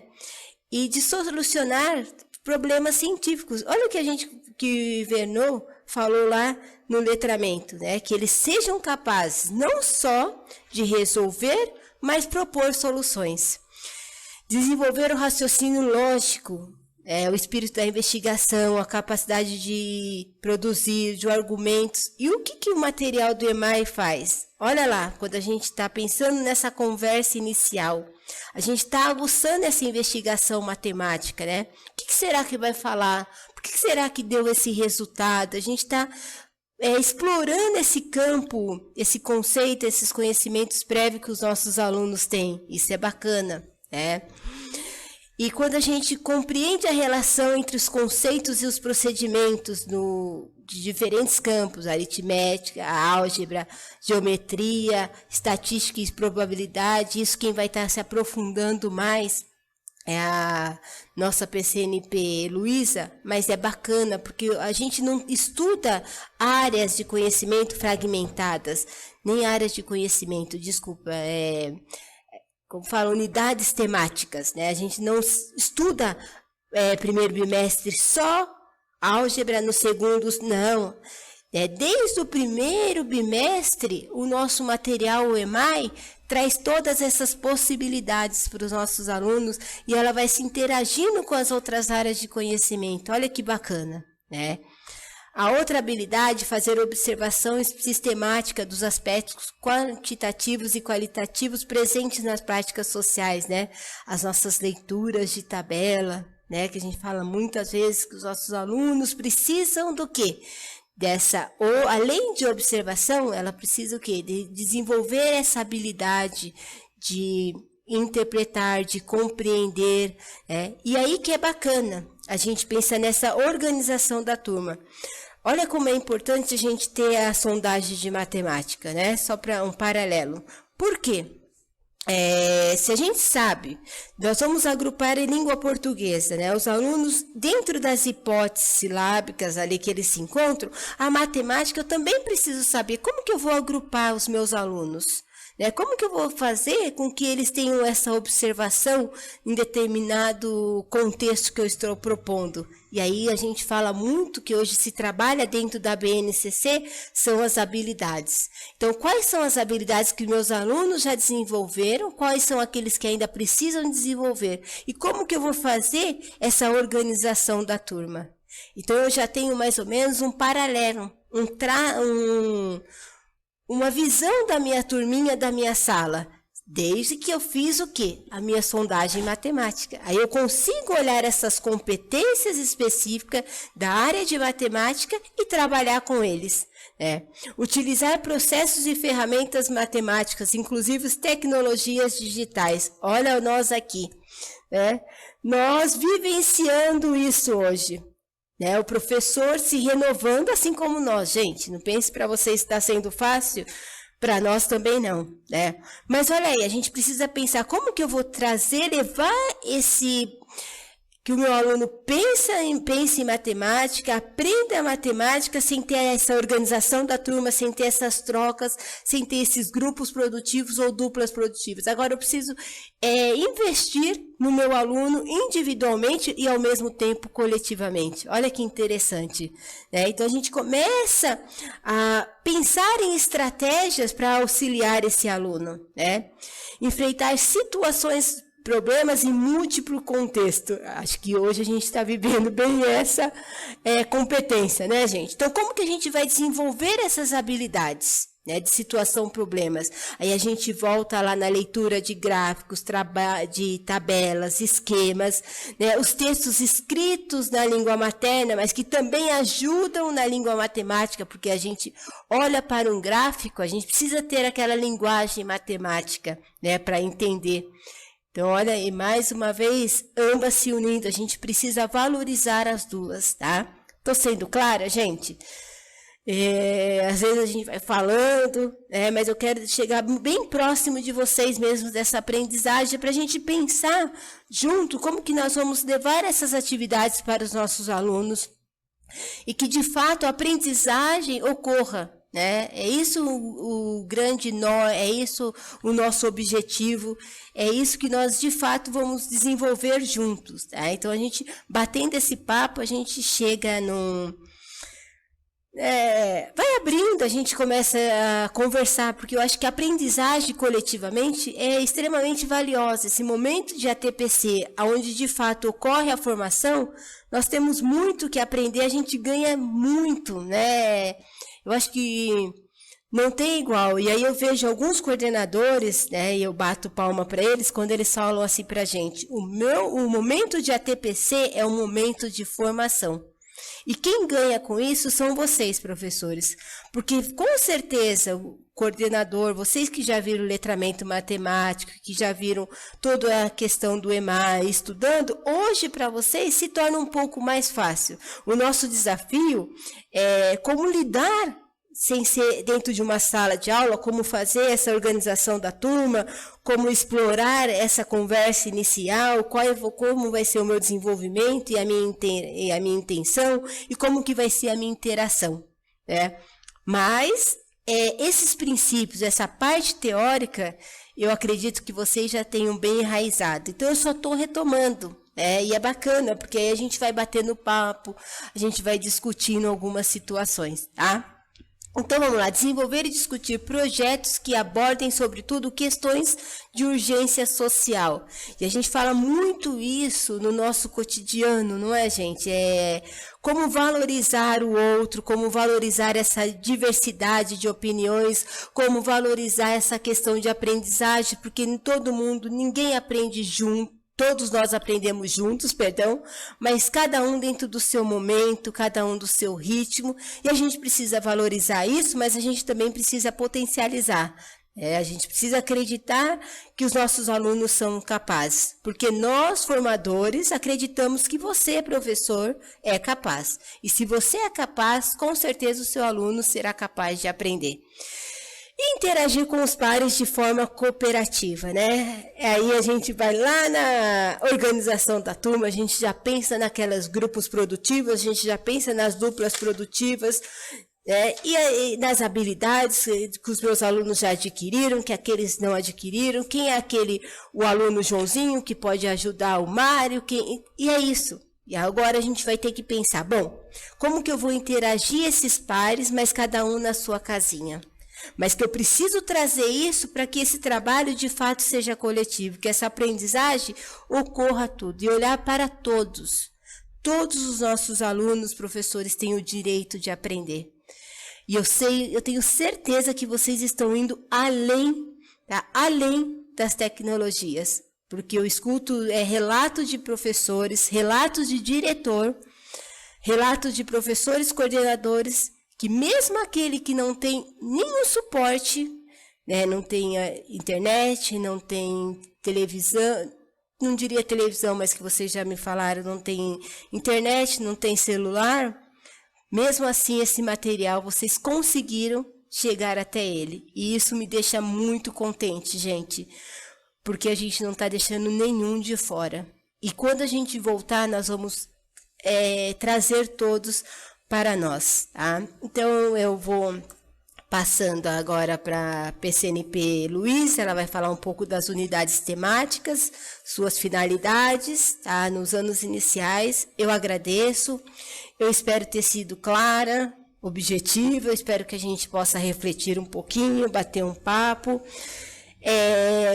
A: E de solucionar problemas científicos. Olha o que Verneau falou lá no letramento, né? Que eles sejam capazes não só de resolver, mas propor soluções. Desenvolver o raciocínio lógico, o espírito da investigação, a capacidade de produzir, de argumentos. E o que o material do EMAI faz? Olha lá, quando a gente está pensando nessa conversa inicial, a gente está aguçando essa investigação matemática, né? O que será que vai falar? Por que será que deu esse resultado? A gente está explorando esse campo, esse conceito, esses conhecimentos prévios que os nossos alunos têm. Isso é bacana, né? E quando a gente compreende a relação entre os conceitos e os procedimentos de diferentes campos, aritmética, álgebra, geometria, estatística e probabilidade, isso quem vai estar se aprofundando mais é a nossa PCNP Luísa, mas é bacana, porque a gente não estuda áreas de conhecimento fragmentadas, nem áreas de conhecimento, desculpa, como falo, unidades temáticas, né? A gente não estuda primeiro bimestre só álgebra, no segundo, não. Desde o primeiro bimestre, o nosso material, o EMAI, traz todas essas possibilidades para os nossos alunos e ela vai se interagindo com as outras áreas de conhecimento. Olha que bacana, né? A outra habilidade é fazer observação sistemática dos aspectos quantitativos e qualitativos presentes nas práticas sociais, né? As nossas leituras de tabela, né? Que a gente fala muitas vezes que os nossos alunos precisam do quê? Ou além de observação, ela precisa o quê? De desenvolver essa habilidade de interpretar, de compreender, E aí que é bacana, a gente pensa nessa organização da turma. Olha como é importante a gente ter a sondagem de matemática, né? Só para um paralelo. Por quê? Se a gente sabe, nós vamos agrupar em língua portuguesa, né? Os alunos, dentro das hipóteses silábicas ali que eles se encontram, a matemática eu também preciso saber como que eu vou agrupar os meus alunos. Como que eu vou fazer com que eles tenham essa observação em determinado contexto que eu estou propondo? E aí a gente fala muito que hoje se trabalha dentro da BNCC, são as habilidades. Então, quais são as habilidades que meus alunos já desenvolveram? Quais são aqueles que ainda precisam desenvolver? E como que eu vou fazer essa organização da turma? Então, eu já tenho mais ou menos um paralelo, uma visão da minha turminha, da minha sala, desde que eu fiz o quê? A minha sondagem matemática. Aí eu consigo olhar essas competências específicas da área de matemática e trabalhar com eles. Utilizar processos e ferramentas matemáticas, inclusive tecnologias digitais. Olha nós aqui. Nós vivenciando isso hoje. O professor se renovando assim como nós, gente, não pense para vocês que está sendo fácil, para nós também não, Mas olha aí, a gente precisa pensar como que eu vou levar que o meu aluno pense em matemática, aprenda a matemática sem ter essa organização da turma, sem ter essas trocas, sem ter esses grupos produtivos ou duplas produtivas. Agora eu preciso investir no meu aluno individualmente e ao mesmo tempo coletivamente. Olha que interessante. Então a gente começa a pensar em estratégias para auxiliar esse aluno. Enfrentar problemas em múltiplo contexto. Acho que hoje a gente está vivendo bem essa competência, né, gente? Então, como que a gente vai desenvolver essas habilidades, de situação problemas? Aí a gente volta lá na leitura de gráficos, de tabelas, esquemas, os textos escritos na língua materna, mas que também ajudam na língua matemática, porque a gente olha para um gráfico, a gente precisa ter aquela linguagem matemática, para entender. Então, olha, e mais uma vez, ambas se unindo, a gente precisa valorizar as duas, tá? Tô sendo clara, gente? Às vezes a gente vai falando, mas eu quero chegar bem próximo de vocês mesmos dessa aprendizagem para a gente pensar junto como que nós vamos levar essas atividades para os nossos alunos e que, de fato, a aprendizagem ocorra. É isso o grande nó, é isso o nosso objetivo, é isso que nós, de fato, vamos desenvolver juntos. Tá? Então, a gente, batendo esse papo, a gente chega num... vai abrindo, a gente começa a conversar, porque eu acho que a aprendizagem coletivamente é extremamente valiosa. Esse momento de ATPC, onde, de fato, ocorre a formação, nós temos muito que aprender, a gente ganha muito, Eu acho que não tem igual. E aí eu vejo alguns coordenadores, e eu bato palma para eles, quando eles falam assim para a gente, o momento de ATPC é um momento de formação. E quem ganha com isso são vocês, professores, porque com certeza o coordenador, vocês que já viram letramento matemático, que já viram toda a questão do EMAI estudando, hoje para vocês se torna um pouco mais fácil. O nosso desafio é como lidar sem ser dentro de uma sala de aula, como fazer essa organização da turma, como explorar essa conversa inicial, como vai ser o meu desenvolvimento e a minha intenção, e como que vai ser a minha interação, né? Mas esses princípios, essa parte teórica, eu acredito que vocês já tenham bem enraizado. Então, eu só estou retomando. E é bacana, porque aí a gente vai batendo papo, a gente vai discutindo algumas situações, tá? Então, vamos lá, desenvolver e discutir projetos que abordem, sobretudo, questões de urgência social. E a gente fala muito isso no nosso cotidiano, não é, gente? Como valorizar o outro, como valorizar essa diversidade de opiniões, como valorizar essa questão de aprendizagem, porque em todo mundo, ninguém aprende junto. Todos nós aprendemos juntos, mas cada um dentro do seu momento, cada um do seu ritmo, e a gente precisa valorizar isso, mas a gente também precisa potencializar. A gente precisa acreditar que os nossos alunos são capazes, porque nós, formadores, acreditamos que você, professor, é capaz. E se você é capaz, com certeza o seu aluno será capaz de aprender. E interagir com os pares de forma cooperativa, né? Aí a gente vai lá na organização da turma, a gente já pensa naquelas grupos produtivos, a gente já pensa nas duplas produtivas, e nas habilidades que os meus alunos já adquiriram, que aqueles não adquiriram, quem é o aluno Joãozinho que pode ajudar o Mário, e é isso. E agora a gente vai ter que pensar, bom, como que eu vou interagir esses pares, mas cada um na sua casinha? Mas que eu preciso trazer isso para que esse trabalho de fato seja coletivo, que essa aprendizagem ocorra tudo e olhar para todos. Todos os nossos alunos, professores, têm o direito de aprender. E eu tenho certeza que vocês estão indo além, tá? Além das tecnologias, porque eu escuto relatos de professores, relatos de diretor, relatos de professores coordenadores, que mesmo aquele que não tem nenhum suporte, não tem internet, não tem televisão, não diria televisão, mas que vocês já me falaram, não tem internet, não tem celular, mesmo assim esse material vocês conseguiram chegar até ele. E isso me deixa muito contente, gente, porque a gente não está deixando nenhum de fora. E quando a gente voltar, nós vamos trazer todos para nós, tá? Então, eu vou passando agora para a PCNP Luiz, ela vai falar um pouco das unidades temáticas, suas finalidades, tá? Nos anos iniciais. Eu agradeço, eu espero ter sido clara, objetiva, eu espero que a gente possa refletir um pouquinho, bater um papo.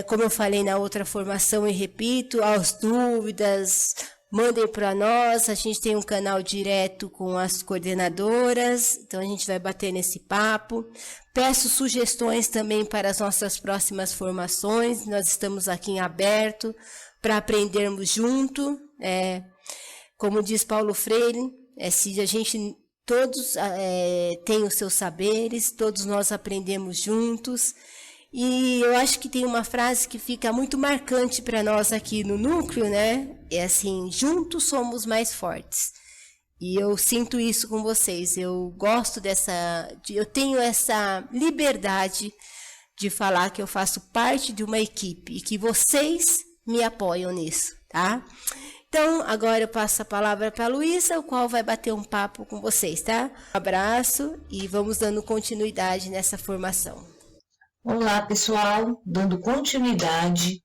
A: Como eu falei na outra formação e repito, as dúvidas, mandem para nós, a gente tem um canal direto com as coordenadoras, então a gente vai bater nesse papo. Peço sugestões também para as nossas próximas formações, nós estamos aqui em aberto para aprendermos junto. Como diz Paulo Freire, se a gente todos têm os seus saberes, todos nós aprendemos juntos. E eu acho que tem uma frase que fica muito marcante para nós aqui no núcleo, né? É assim, juntos somos mais fortes. E eu sinto isso com vocês. Eu gosto eu tenho essa liberdade de falar que eu faço parte de uma equipe e que vocês me apoiam nisso, tá? Então, agora eu passo a palavra para a Luísa, o qual vai bater um papo com vocês, tá? Um abraço e vamos dando continuidade nessa formação.
C: Olá, pessoal, dando continuidade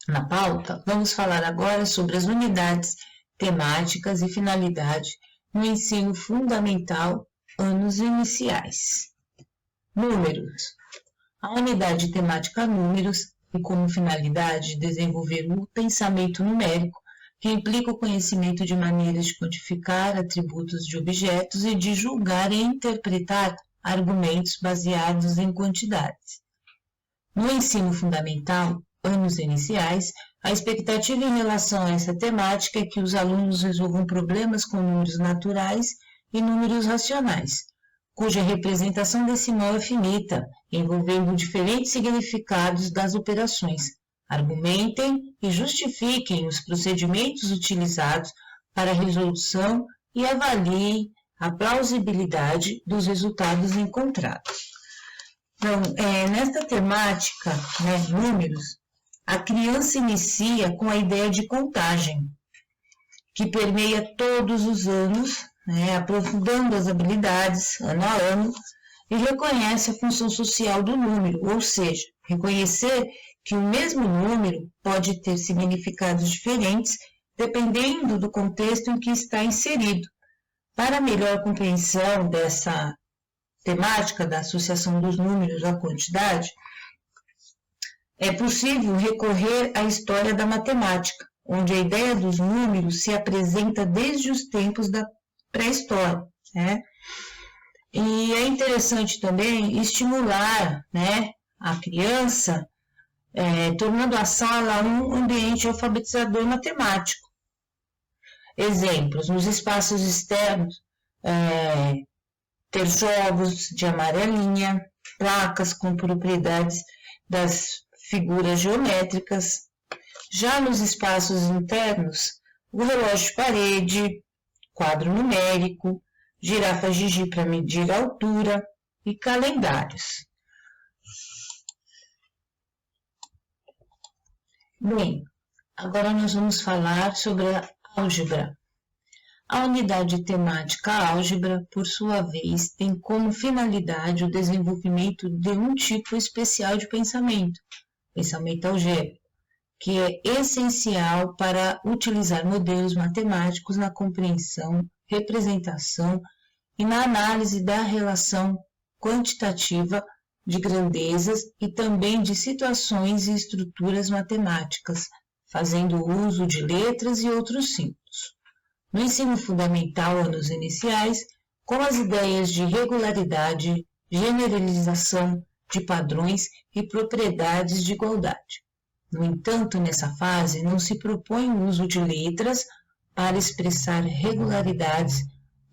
C: na pauta, vamos falar agora sobre as unidades temáticas e finalidade no ensino fundamental, anos iniciais. Números. A unidade temática números tem como finalidade desenvolver o pensamento numérico, que implica o conhecimento de maneiras de quantificar atributos de objetos e de julgar e interpretar argumentos baseados em quantidades. No ensino fundamental, anos iniciais, a expectativa em relação a essa temática é que os alunos resolvam problemas com números naturais e números racionais, cuja representação decimal é finita, envolvendo diferentes significados das operações. Argumentem e justifiquem os procedimentos utilizados para a resolução e avaliem a plausibilidade dos resultados encontrados. Então, nesta temática, números, a criança inicia com a ideia de contagem, que permeia todos os anos, aprofundando as habilidades ano a ano, e reconhece a função social do número, ou seja, reconhecer que o mesmo número pode ter significados diferentes dependendo do contexto em que está inserido. Para melhor compreensão dessa temática da associação dos números à quantidade, é possível recorrer à história da matemática, onde a ideia dos números se apresenta desde os tempos da pré-história. E é interessante também estimular a criança, tornando a sala um ambiente alfabetizador matemático. Exemplos, nos espaços externos, ter jogos de amarelinha, placas com propriedades das figuras geométricas. Já nos espaços internos, o relógio de parede, quadro numérico, girafa Gigi para medir a altura e calendários. Bem, agora nós vamos falar sobre a álgebra. A unidade temática álgebra, por sua vez, tem como finalidade o desenvolvimento de um tipo especial de pensamento algébrico, que é essencial para utilizar modelos matemáticos na compreensão, representação e na análise da relação quantitativa de grandezas e também de situações e estruturas matemáticas, fazendo uso de letras e outros símbolos. No ensino fundamental, anos iniciais, com as ideias de regularidade, generalização de padrões e propriedades de igualdade. No entanto, nessa fase, não se propõe o uso de letras para expressar regularidades,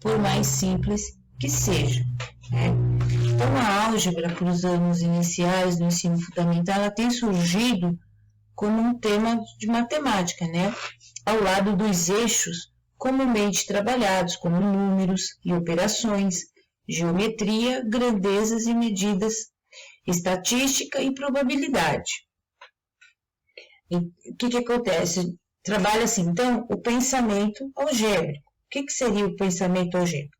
C: por mais simples que seja. Então, a álgebra para os anos iniciais do ensino fundamental ela tem surgido como um tema de matemática, ao lado dos eixos comumente trabalhados, como números e operações, geometria, grandezas e medidas, estatística e probabilidade. E o que acontece? Trabalha-se, então, o pensamento algébrico. O que seria o pensamento algébrico?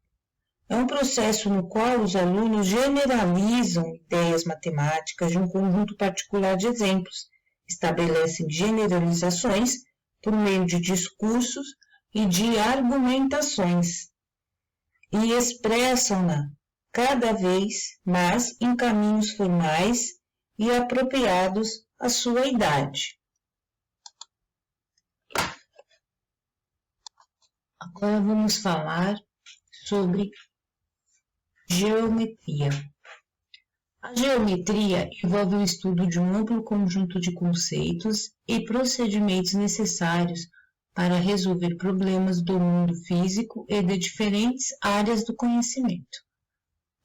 C: É um processo no qual os alunos generalizam ideias matemáticas de um conjunto particular de exemplos, estabelecem generalizações por meio de discursos e de argumentações, e expressam-na cada vez mais em caminhos formais e apropriados à sua idade. Agora vamos falar sobre geometria. A geometria envolve o estudo de um amplo conjunto de conceitos e procedimentos necessários para resolver problemas do mundo físico e de diferentes áreas do conhecimento.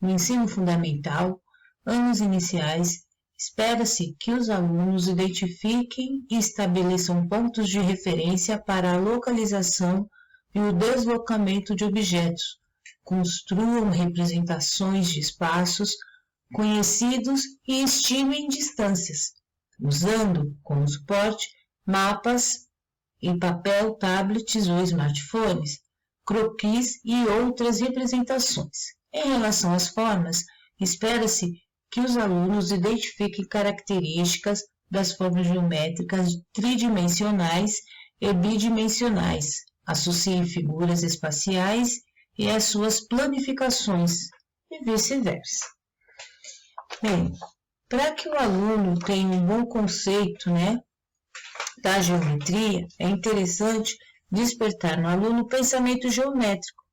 C: No ensino fundamental, anos iniciais, espera-se que os alunos identifiquem e estabeleçam pontos de referência para a localização e o deslocamento de objetos, construam representações de espaços conhecidos e estimem distâncias, usando como suporte mapas em papel, tablets ou smartphones, croquis e outras representações. Em relação às formas, espera-se que os alunos identifiquem características das formas geométricas tridimensionais e bidimensionais, associem figuras espaciais e as suas planificações, e vice-versa. Bem, para que o aluno tenha um bom conceito, da geometria, é interessante despertar no aluno o pensamento geométrico,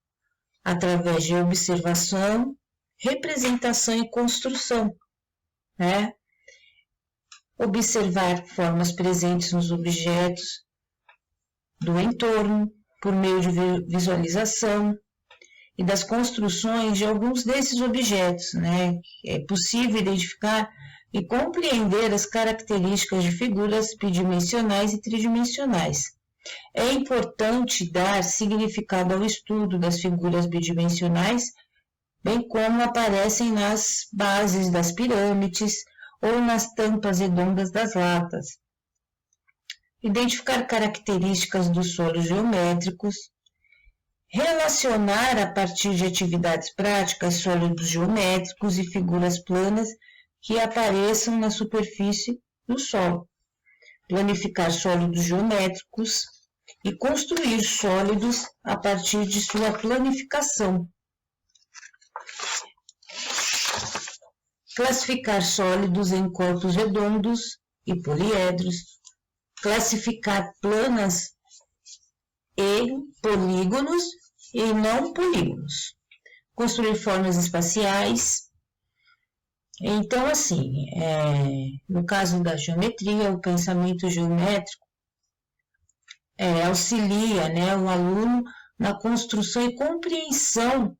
C: através de observação, representação e construção. observar formas presentes nos objetos do entorno, por meio de visualização e das construções de alguns desses objetos, né? É possível identificar e compreender as características de figuras bidimensionais e tridimensionais. É importante dar significado ao estudo das figuras bidimensionais, bem como aparecem nas bases das pirâmides ou nas tampas redondas das latas. Identificar características dos solos geométricos, relacionar a partir de atividades práticas sólidos geométricos e figuras planas que apareçam na superfície do solo, planificar sólidos geométricos e construir sólidos a partir de sua planificação. Classificar sólidos em corpos redondos e poliedros, classificar planas em polígonos e não polígonos, construir formas espaciais. Então, assim, no caso da geometria, o pensamento geométrico auxilia, né, o aluno na construção e compreensão,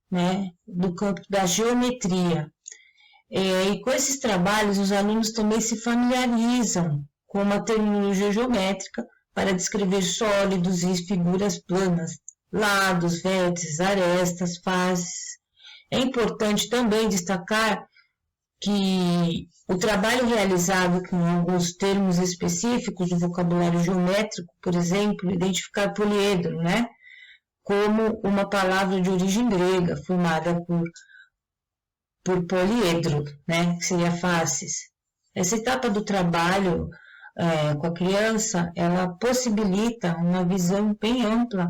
C: né, do campo da geometria. E com esses trabalhos, os alunos também se familiarizam com uma terminologia geométrica para descrever sólidos e figuras planas, lados, vértices, arestas, faces. É importante também destacar que o trabalho realizado com alguns termos específicos do vocabulário geométrico, por exemplo, identificar poliedro, né, como uma palavra de origem grega, formada por poliedro, né, que seria faces. Essa etapa do trabalho com a criança, ela possibilita uma visão bem ampla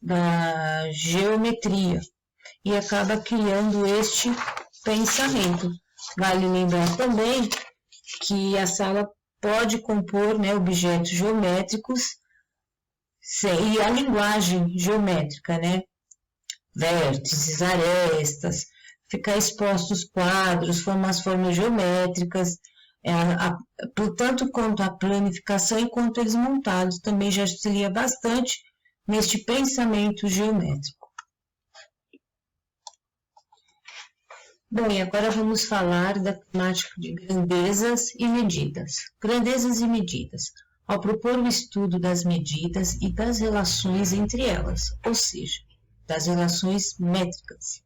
C: da geometria e acaba criando este pensamento. Vale lembrar também que a sala pode compor, né, objetos geométricos e a linguagem geométrica, né, vértices, arestas, ficar expostos quadros, formar formas geométricas, tanto quanto a planificação e quanto eles montados, também já auxilia bastante neste pensamento geométrico. Bem, agora vamos falar da temática de grandezas e medidas. Grandezas e medidas. Ao propor o estudo das medidas e das relações entre elas, ou seja, das relações métricas.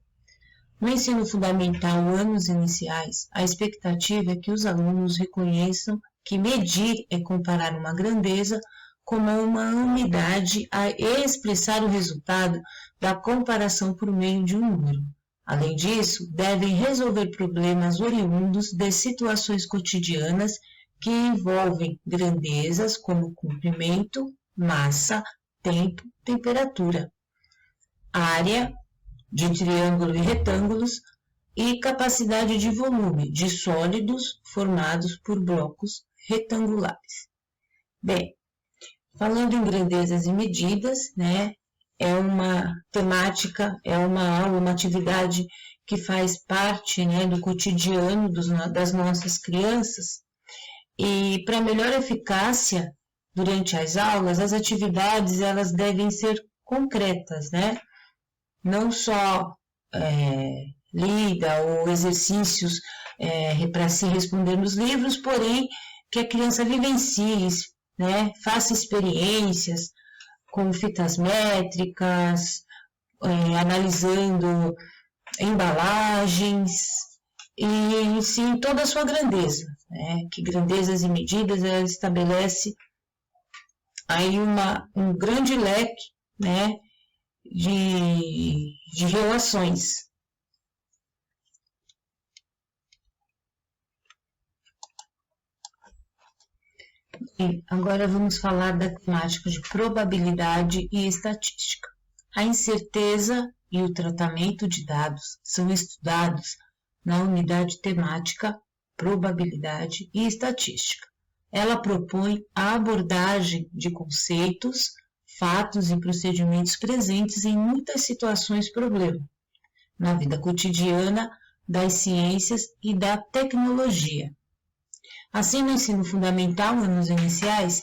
C: No ensino fundamental, anos iniciais, a expectativa é que os alunos reconheçam que medir é comparar uma grandeza como uma unidade a expressar o resultado da comparação por meio de um número. Além disso, devem resolver problemas oriundos de situações cotidianas que envolvem grandezas como comprimento, massa, tempo, temperatura, área de triângulo e retângulos e capacidade de volume de sólidos formados por blocos retangulares. Bem, falando em grandezas e medidas, né, é uma temática, é uma aula, uma atividade que faz parte, né, do cotidiano das nossas crianças. E para melhor eficácia durante as aulas, as atividades elas devem ser concretas, né? Não só lida ou exercícios para se responder nos livros, porém que a criança vivencie, né? Faça experiências com fitas métricas, analisando embalagens e sim toda a sua grandeza, né? Que grandezas e medidas ela estabelece aí um grande leque, né, de relações. E agora vamos falar da temática de probabilidade e estatística. A incerteza e o tratamento de dados são estudados na unidade temática probabilidade e estatística. Ela propõe a abordagem de conceitos, fatos e procedimentos presentes em muitas situações-problema, na vida cotidiana, das ciências e da tecnologia. Assim, no ensino fundamental, anos iniciais,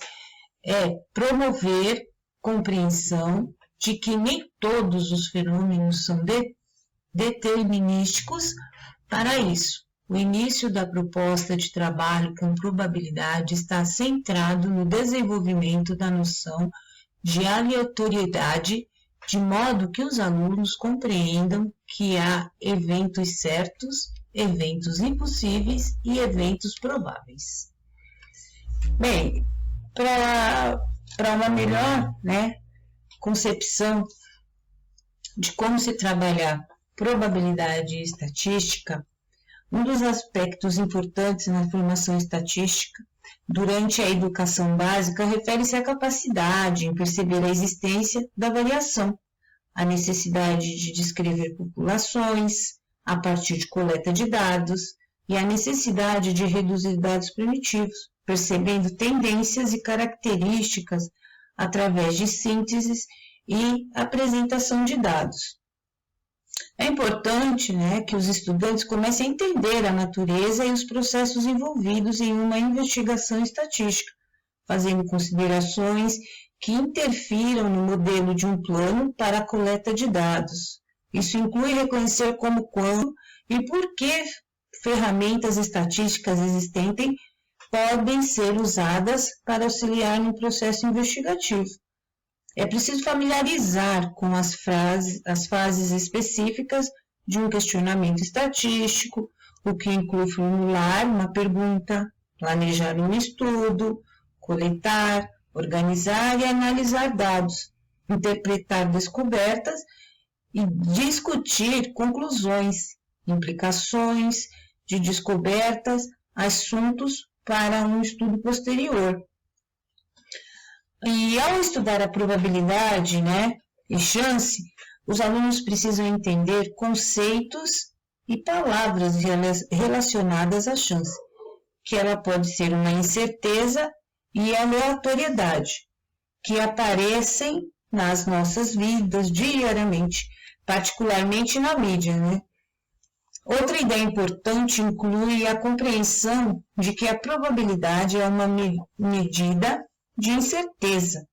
C: é promover compreensão de que nem todos os fenômenos são determinísticos para isso. O início da proposta de trabalho com probabilidade está centrado no desenvolvimento da noção de aleatoriedade, de modo que os alunos compreendam que há eventos certos, eventos impossíveis e eventos prováveis. Bem, para uma melhor, concepção de como se trabalhar probabilidade e estatística, um dos aspectos importantes na formação estatística durante a educação básica refere-se à capacidade em perceber a existência da variação, a necessidade de descrever populações a partir de coleta de dados e a necessidade de reduzir dados primitivos, percebendo tendências e características através de sínteses e apresentação de dados. É importante, que os estudantes comecem a entender a natureza e os processos envolvidos em uma investigação estatística, fazendo considerações que interfiram no modelo de um plano para a coleta de dados. Isso inclui reconhecer como, quando e por que ferramentas estatísticas existentes podem ser usadas para auxiliar no processo investigativo. É preciso familiarizar com as fases específicas de um questionamento estatístico, o que inclui formular uma pergunta, planejar um estudo, coletar, organizar e analisar dados, interpretar descobertas e discutir conclusões, implicações de descobertas, assuntos para um estudo posterior. E ao estudar a probabilidade, e chance, os alunos precisam entender conceitos e palavras relacionadas à chance, que ela pode ser uma incerteza e aleatoriedade, que aparecem nas nossas vidas diariamente, particularmente na mídia, Outra ideia importante inclui a compreensão de que a probabilidade é uma medida de incerteza,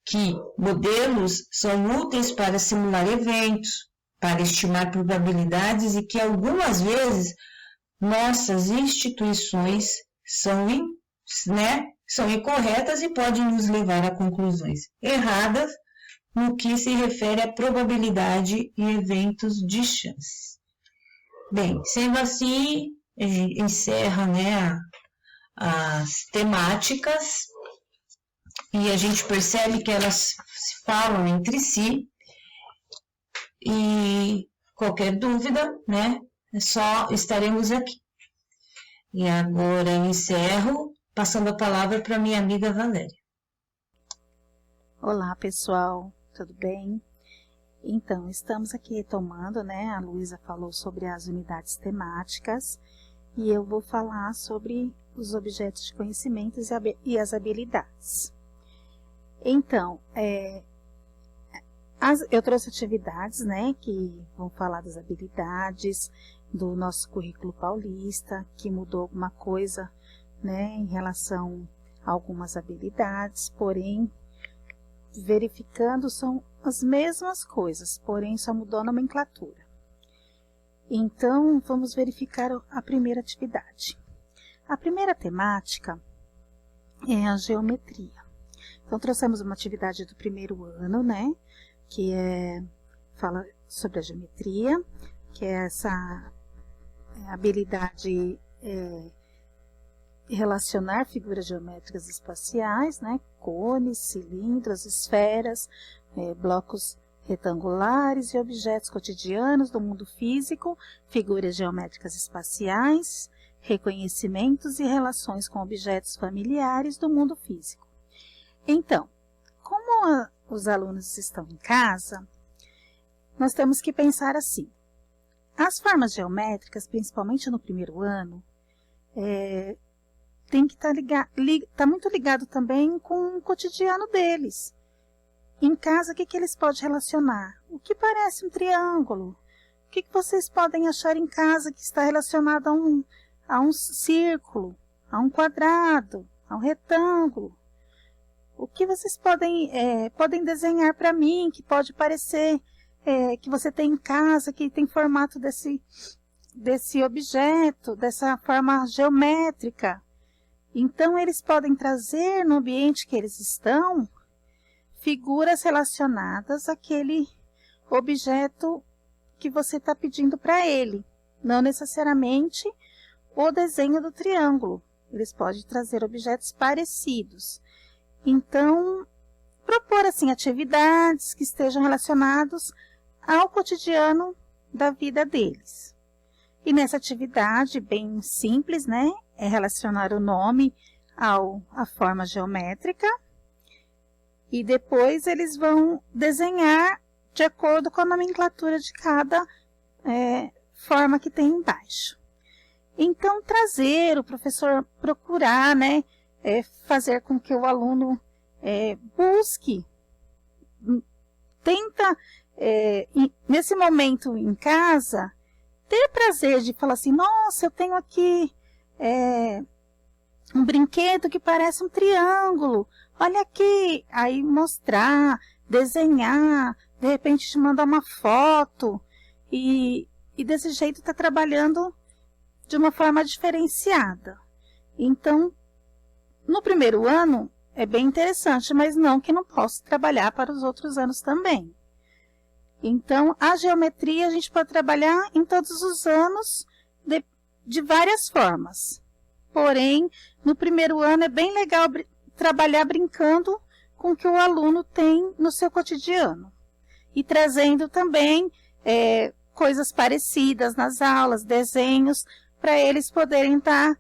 C: que modelos são úteis para simular eventos, para estimar probabilidades e que algumas vezes nossas instituições são incorretas e podem nos levar a conclusões erradas no que se refere à probabilidade e eventos de chance. Bem, sendo assim, a gente encerra as temáticas e a gente percebe que elas falam entre si e qualquer dúvida, só estaremos aqui. E agora eu encerro, passando a palavra para minha amiga Valéria.
D: Olá, pessoal, tudo bem? Então, estamos aqui retomando, a Luísa falou sobre as unidades temáticas e eu vou falar sobre os objetos de conhecimento e as habilidades. Então, eu trouxe atividades, que vão falar das habilidades do nosso currículo paulista, que mudou alguma coisa, em relação a algumas habilidades, porém, verificando, são as mesmas coisas, porém só mudou a nomenclatura. Então, vamos verificar a primeira atividade. A primeira temática é a geometria. Então, trouxemos uma atividade do primeiro ano, que fala sobre a geometria, que é essa habilidade relacionar figuras geométricas espaciais, cones, cilindros, esferas, blocos retangulares e objetos cotidianos do mundo físico, figuras geométricas espaciais, reconhecimentos e relações com objetos familiares do mundo físico. Então, como os alunos estão em casa, nós temos que pensar assim. As formas geométricas, principalmente no primeiro ano, tem que estar muito ligado também com o cotidiano deles. Em casa, o que eles podem relacionar? O que parece um triângulo? O que vocês podem achar em casa que está relacionado a um círculo? a um quadrado, a um retângulo. O que vocês podem desenhar para mim, que pode parecer que você tem em casa, que tem formato desse objeto, dessa forma geométrica. Então, eles podem trazer no ambiente que eles estão figuras relacionadas àquele objeto que você está pedindo para ele. Não necessariamente o desenho do triângulo. Eles podem trazer objetos parecidos. Então, propor assim atividades que estejam relacionadas ao cotidiano da vida deles. E nessa atividade bem simples, né, é relacionar o nome à forma geométrica. E depois eles vão desenhar de acordo com a nomenclatura de cada forma que tem embaixo. Então, o professor procurar, né, fazer com que o aluno busque, tenta, nesse momento em casa, ter prazer de falar assim, nossa, eu tenho aqui um brinquedo que parece um triângulo, olha aqui, aí mostrar, desenhar, de repente te mandar uma foto, e desse jeito está trabalhando de uma forma diferenciada. Então, no primeiro ano é bem interessante, mas não que não possa trabalhar para os outros anos também. Então, a geometria a gente pode trabalhar em todos os anos de várias formas. Porém, no primeiro ano é bem legal trabalhar brincando com o que o aluno tem no seu cotidiano. E trazendo também coisas parecidas nas aulas, desenhos, para eles poderem estar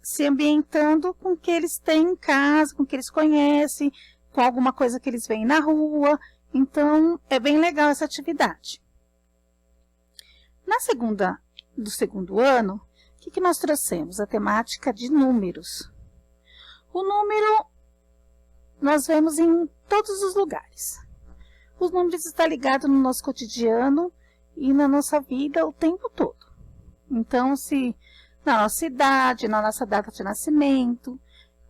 D: se ambientando com o que eles têm em casa, com o que eles conhecem, com alguma coisa que eles veem na rua. Então, é bem legal essa atividade. Do segundo ano, o que nós trouxemos? A temática de números. O número nós vemos em todos os lugares. Os números estão ligados no nosso cotidiano e na nossa vida o tempo todo. Então, se na nossa idade, na nossa data de nascimento,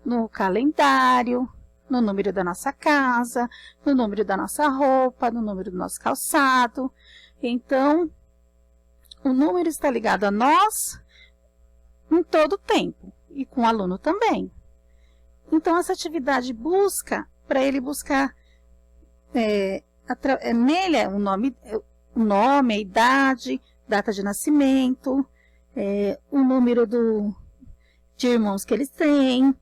D: no calendário, no número da nossa casa, no número da nossa roupa, no número do nosso calçado. Então, o número está ligado a nós em todo o tempo e com o aluno também. Então, essa atividade busca, para ele buscar nele o nome, a idade, data de nascimento, o número de irmãos que eles têm,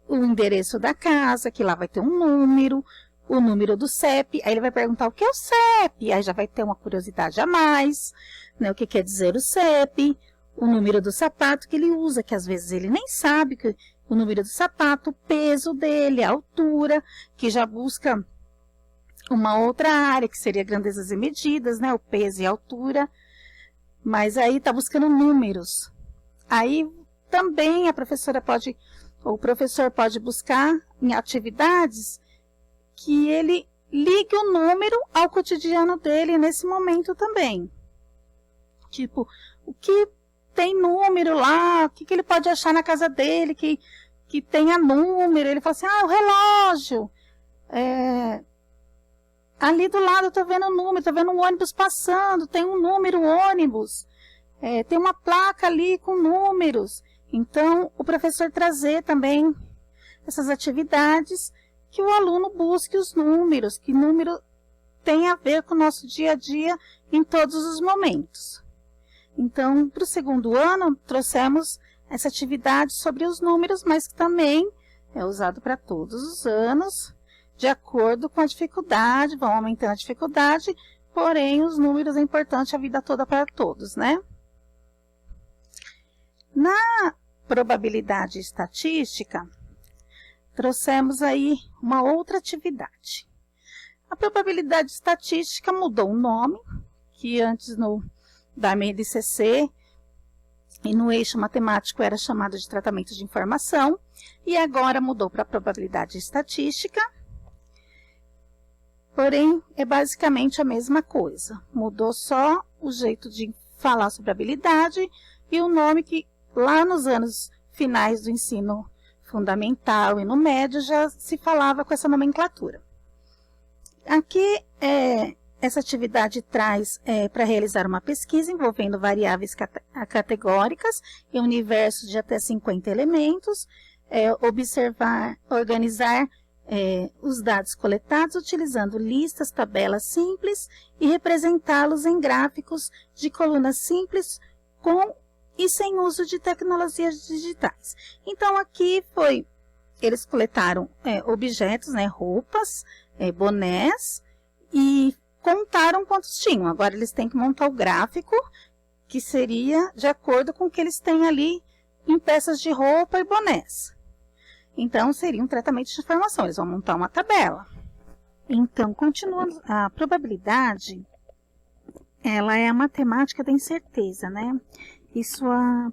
D: o endereço da casa, que lá vai ter um número, o número do CEP, aí ele vai perguntar o que é o CEP, aí já vai ter uma curiosidade a mais, né, o que quer dizer o CEP, o número do sapato que ele usa, que às vezes ele nem sabe que o número do sapato, o peso dele, a altura, que já busca uma outra área, que seria grandezas e medidas, né, o peso e a altura, mas aí está buscando números. Aí também o professor pode buscar em atividades que ele ligue o número ao cotidiano dele nesse momento também. Tipo, o que tem número lá, o que ele pode achar na casa dele que tenha número. Ele fala assim, o relógio, ali do lado eu estou vendo o número, estou vendo um ônibus passando, tem um número ônibus, tem uma placa ali com números. Então, o professor trazer também essas atividades que o aluno busque os números, que número tem a ver com o nosso dia a dia em todos os momentos. Então, para o segundo ano, trouxemos essa atividade sobre os números, mas que também é usado para todos os anos, de acordo com a dificuldade, vão aumentando a dificuldade, porém os números é importante a vida toda para todos, né? Na probabilidade estatística, trouxemos aí uma outra atividade. A probabilidade estatística mudou o nome, que antes da MLCC e no eixo matemático era chamado de tratamento de informação, e agora mudou para probabilidade estatística. Porém, é basicamente a mesma coisa. Mudou só o jeito de falar sobre habilidade e o nome que lá nos anos finais do ensino fundamental e no médio já se falava com essa nomenclatura. Aqui, essa atividade traz para realizar uma pesquisa envolvendo variáveis categóricas e um universo de até 50 elementos, observar, organizar os dados coletados utilizando listas, tabelas simples e representá-los em gráficos de colunas simples com e sem uso de tecnologias digitais. Então, aqui eles coletaram objetos, né, roupas, bonés, e contaram quantos tinham. Agora, eles têm que montar o gráfico, que seria de acordo com o que eles têm ali em peças de roupa e bonés. Então, seria um tratamento de informação. Eles vão montar uma tabela. Então, continuando, a probabilidade, ela é a matemática da incerteza, né? E sua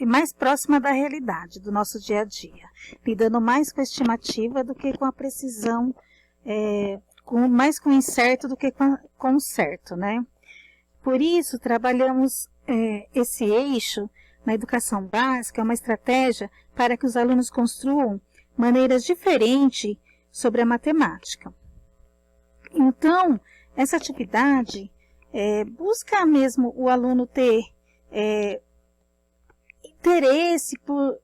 D: mais próxima da realidade, do nosso dia a dia, lidando mais com a estimativa do que com a precisão, mais com o incerto do que com o certo, né? Por isso, trabalhamos esse eixo na educação básica, é uma estratégia para que os alunos construam maneiras diferentes sobre a matemática. Então, essa atividade busca mesmo o aluno ter interesse por,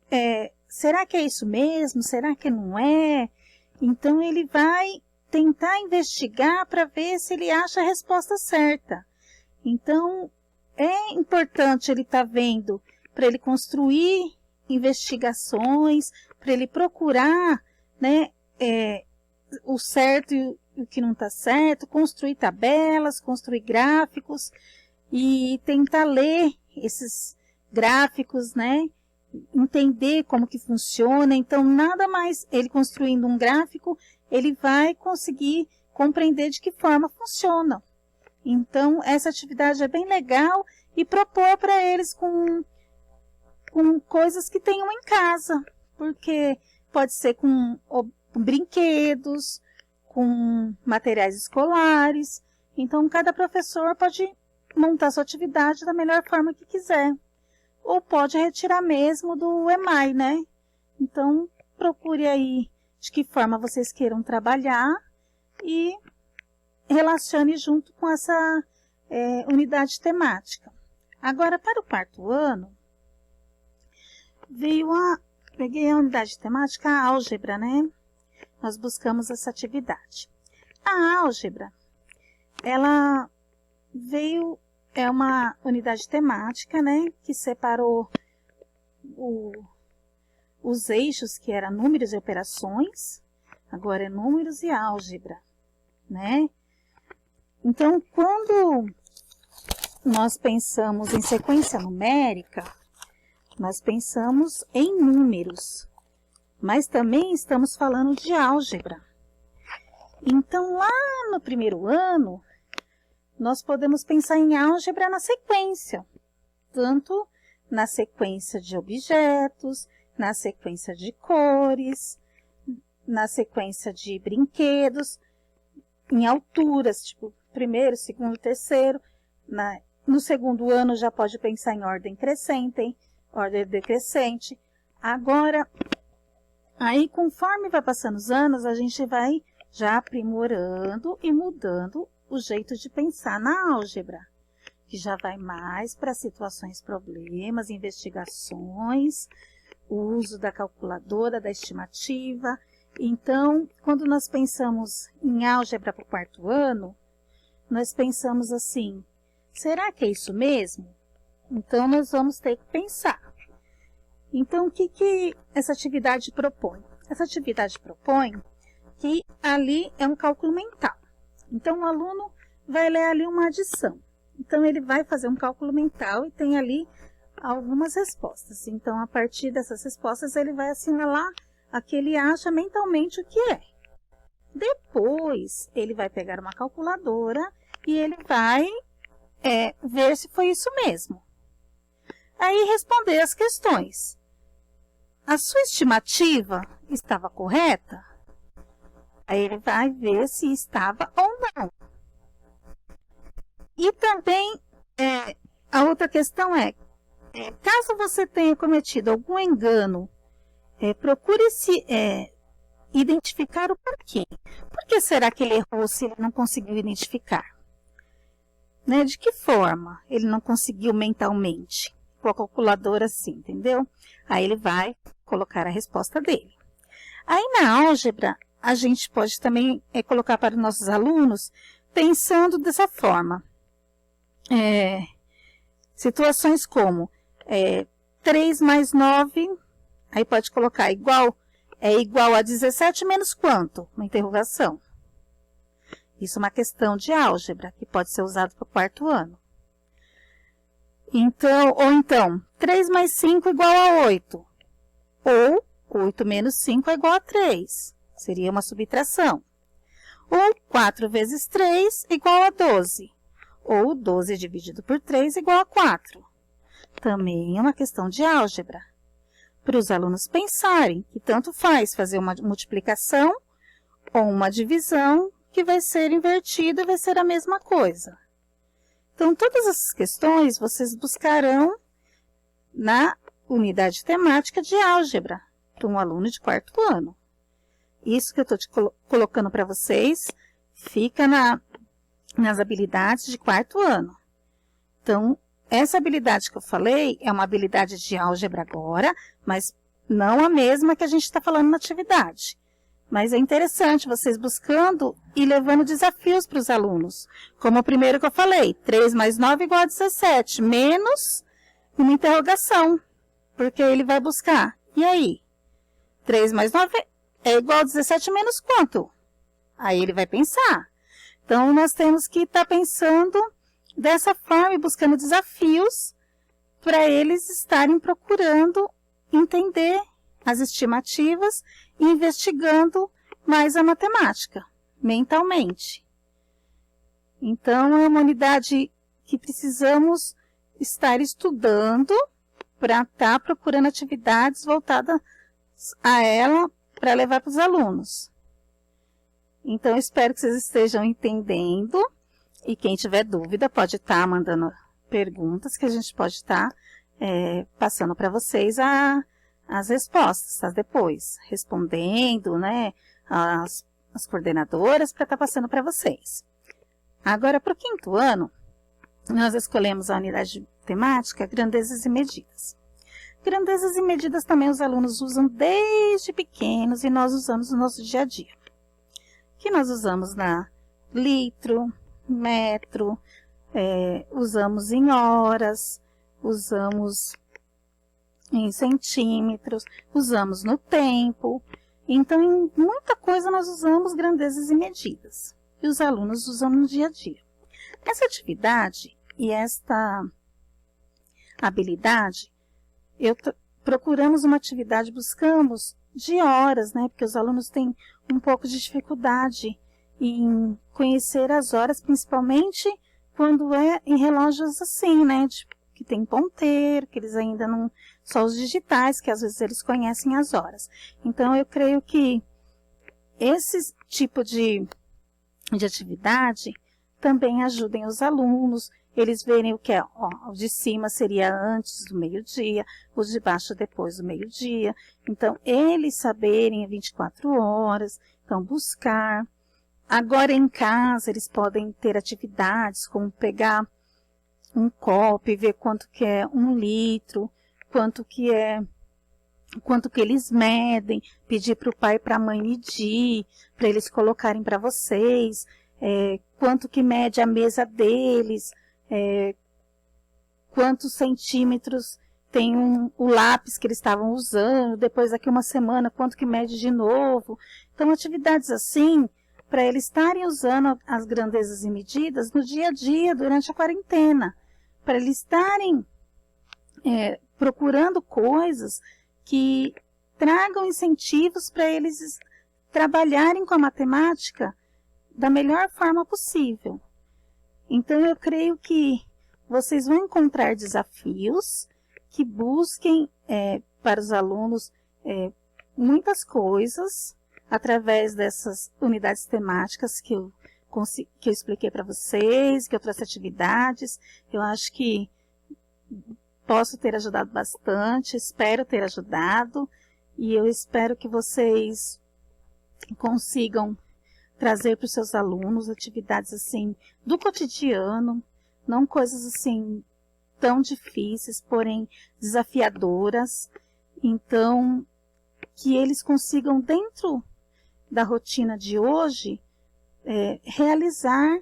D: será que é isso mesmo? Será que não é? Então, ele vai tentar investigar para ver se ele acha a resposta certa. Então, é importante ele estar vendo, para ele construir investigações, para ele procurar, né, o certo e o que não está certo, construir tabelas, construir gráficos e tentar ler esses gráficos, né, entender como que funciona. Então, nada mais ele construindo um gráfico, ele vai conseguir compreender de que forma funciona. Então, essa atividade é bem legal e propor para eles com coisas que tenham em casa, porque pode ser com brinquedos, com materiais escolares. Então, cada professor pode montar sua atividade da melhor forma que quiser. Ou pode retirar mesmo do EMAI, né? Então, procure aí de que forma vocês queiram trabalhar e relacione junto com essa unidade temática. Agora, para o 4º ano, peguei a unidade temática, a álgebra, né? Nós buscamos essa atividade. A álgebra, ela é uma unidade temática, né? Que separou os eixos, que eram números e operações, agora é números e álgebra, né? Então, quando nós pensamos em sequência numérica, nós pensamos em números, mas também estamos falando de álgebra. Então, lá no 1º ano, nós podemos pensar em álgebra na sequência, tanto na sequência de objetos, na sequência de cores, na sequência de brinquedos, em alturas, tipo 1º, 2º, 3º. No 2º ano já pode pensar em ordem crescente, ordem decrescente. Agora, aí conforme vai passando os anos, a gente vai já aprimorando e mudando o jeito de pensar na álgebra, que já vai mais para situações, problemas, investigações, o uso da calculadora, da estimativa. Então, quando nós pensamos em álgebra para o 4º ano, nós pensamos assim, será que é isso mesmo? Então, nós vamos ter que pensar. Então, o que essa atividade propõe? Essa atividade propõe que ali é um cálculo mental. Então, o aluno vai ler ali uma adição. Então, ele vai fazer um cálculo mental e tem ali algumas respostas. Então, a partir dessas respostas, ele vai assinalar a que ele acha mentalmente o que é. Depois, ele vai pegar uma calculadora e ele vai ver se foi isso mesmo. Aí, responder as questões. A sua estimativa estava correta? Aí ele vai ver se estava ou não. E também, a outra questão caso você tenha cometido algum engano, procure se identificar o porquê. Por que será que ele errou se ele não conseguiu identificar? Né? De que forma ele não conseguiu mentalmente? Com a calculadora assim, entendeu? Aí ele vai colocar a resposta dele. Aí na álgebra, a gente pode também colocar para os nossos alunos pensando dessa forma. Situações como 3 mais 9, aí pode colocar igual a 17 menos quanto? Uma interrogação. Isso é uma questão de álgebra, que pode ser usado para o 4º ano. Então, 3 mais 5 igual a 8. Ou 8 menos 5 é igual a 3. Seria uma subtração. Ou 4 vezes 3 igual a 12. Ou 12 dividido por 3 igual a 4. Também é uma questão de álgebra. Para os alunos pensarem que tanto faz fazer uma multiplicação ou uma divisão, que vai ser invertida e vai ser a mesma coisa. Então, todas essas questões vocês buscarão na unidade temática de álgebra, para um aluno de 4º ano. Isso que eu estou colocando para vocês fica nas habilidades de 4º ano. Então, essa habilidade que eu falei é uma habilidade de álgebra agora, mas não a mesma que a gente está falando na atividade. Mas é interessante vocês buscando e levando desafios para os alunos. Como o primeiro que eu falei, 3 mais 9 igual a 17, menos uma interrogação. Porque ele vai buscar. E aí? 3 mais 9 é igual a 17 menos quanto? Aí ele vai pensar. Então, nós temos que estar pensando dessa forma e buscando desafios para eles estarem procurando entender as estimativas e investigando mais a matemática, mentalmente. Então, é uma unidade que precisamos estar estudando para estar procurando atividades voltadas a ela para levar para os alunos. Então, eu espero que vocês estejam entendendo e quem tiver dúvida pode estar mandando perguntas que a gente pode estar passando para vocês as respostas, tá? Depois, respondendo, né, as coordenadoras para estar passando para vocês. Agora, para o 5º ano, nós escolhemos a unidade temática grandezas e medidas. Grandezas e medidas também os alunos usam desde pequenos e nós usamos no nosso dia a dia. Que nós usamos na litro, metro, usamos em horas, usamos em centímetros, usamos no tempo. Então, em muita coisa nós usamos grandezas e medidas. E os alunos usam no dia a dia. Essa atividade e esta habilidade, procuramos uma atividade, buscamos de horas, né? Porque os alunos têm um pouco de dificuldade em conhecer as horas, principalmente quando é em relógios assim, né? Que tem ponteiro, que eles ainda não... Só os digitais, que às vezes eles conhecem as horas. Então, eu creio que esse tipo de atividade também ajudem os alunos, eles verem o que é, o de cima seria antes do meio-dia, o de baixo depois do meio-dia. Então, eles saberem 24 horas, então buscar. Agora em casa, eles podem ter atividades como pegar um copo e ver quanto que é 1 litro, quanto que eles medem, pedir para o pai e para a mãe medir, para eles colocarem para vocês, quanto que mede a mesa deles, quantos centímetros tem o lápis que eles estavam usando, depois daqui uma semana quanto que mede de novo. Então, atividades assim, para eles estarem usando as grandezas e medidas no dia a dia, durante a quarentena, para eles estarem procurando coisas que tragam incentivos para eles trabalharem com a matemática da melhor forma possível. Então, eu creio que vocês vão encontrar desafios que busquem para os alunos muitas coisas através dessas unidades temáticas que eu expliquei para vocês, que eu trouxe atividades. Eu acho que posso ter ajudado bastante, espero ter ajudado, e eu espero que vocês consigam trazer para os seus alunos atividades assim do cotidiano, não coisas assim tão difíceis, porém desafiadoras. Então, que eles consigam, dentro da rotina de hoje, realizar.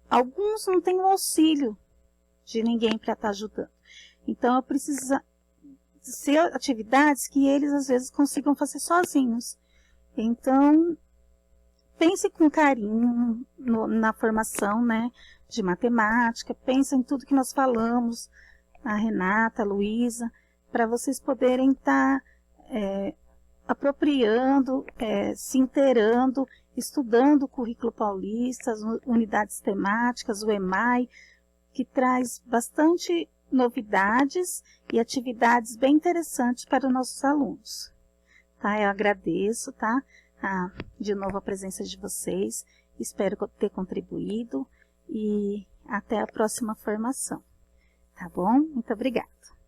D: Alguns não têm o auxílio de ninguém para estar ajudando. Então, eu preciso ser atividades que eles, às vezes, consigam fazer sozinhos. Então, pense com carinho na formação, né, de matemática, pense em tudo que nós falamos, a Renata, a Luísa, para vocês poderem estar apropriando, se inteirando, estudando o currículo paulista, as unidades temáticas, o EMAI, que traz bastante novidades e atividades bem interessantes para os nossos alunos. Tá? Eu agradeço, tá? De novo a presença de vocês, espero ter contribuído e até a próxima formação. Tá bom? Muito obrigada.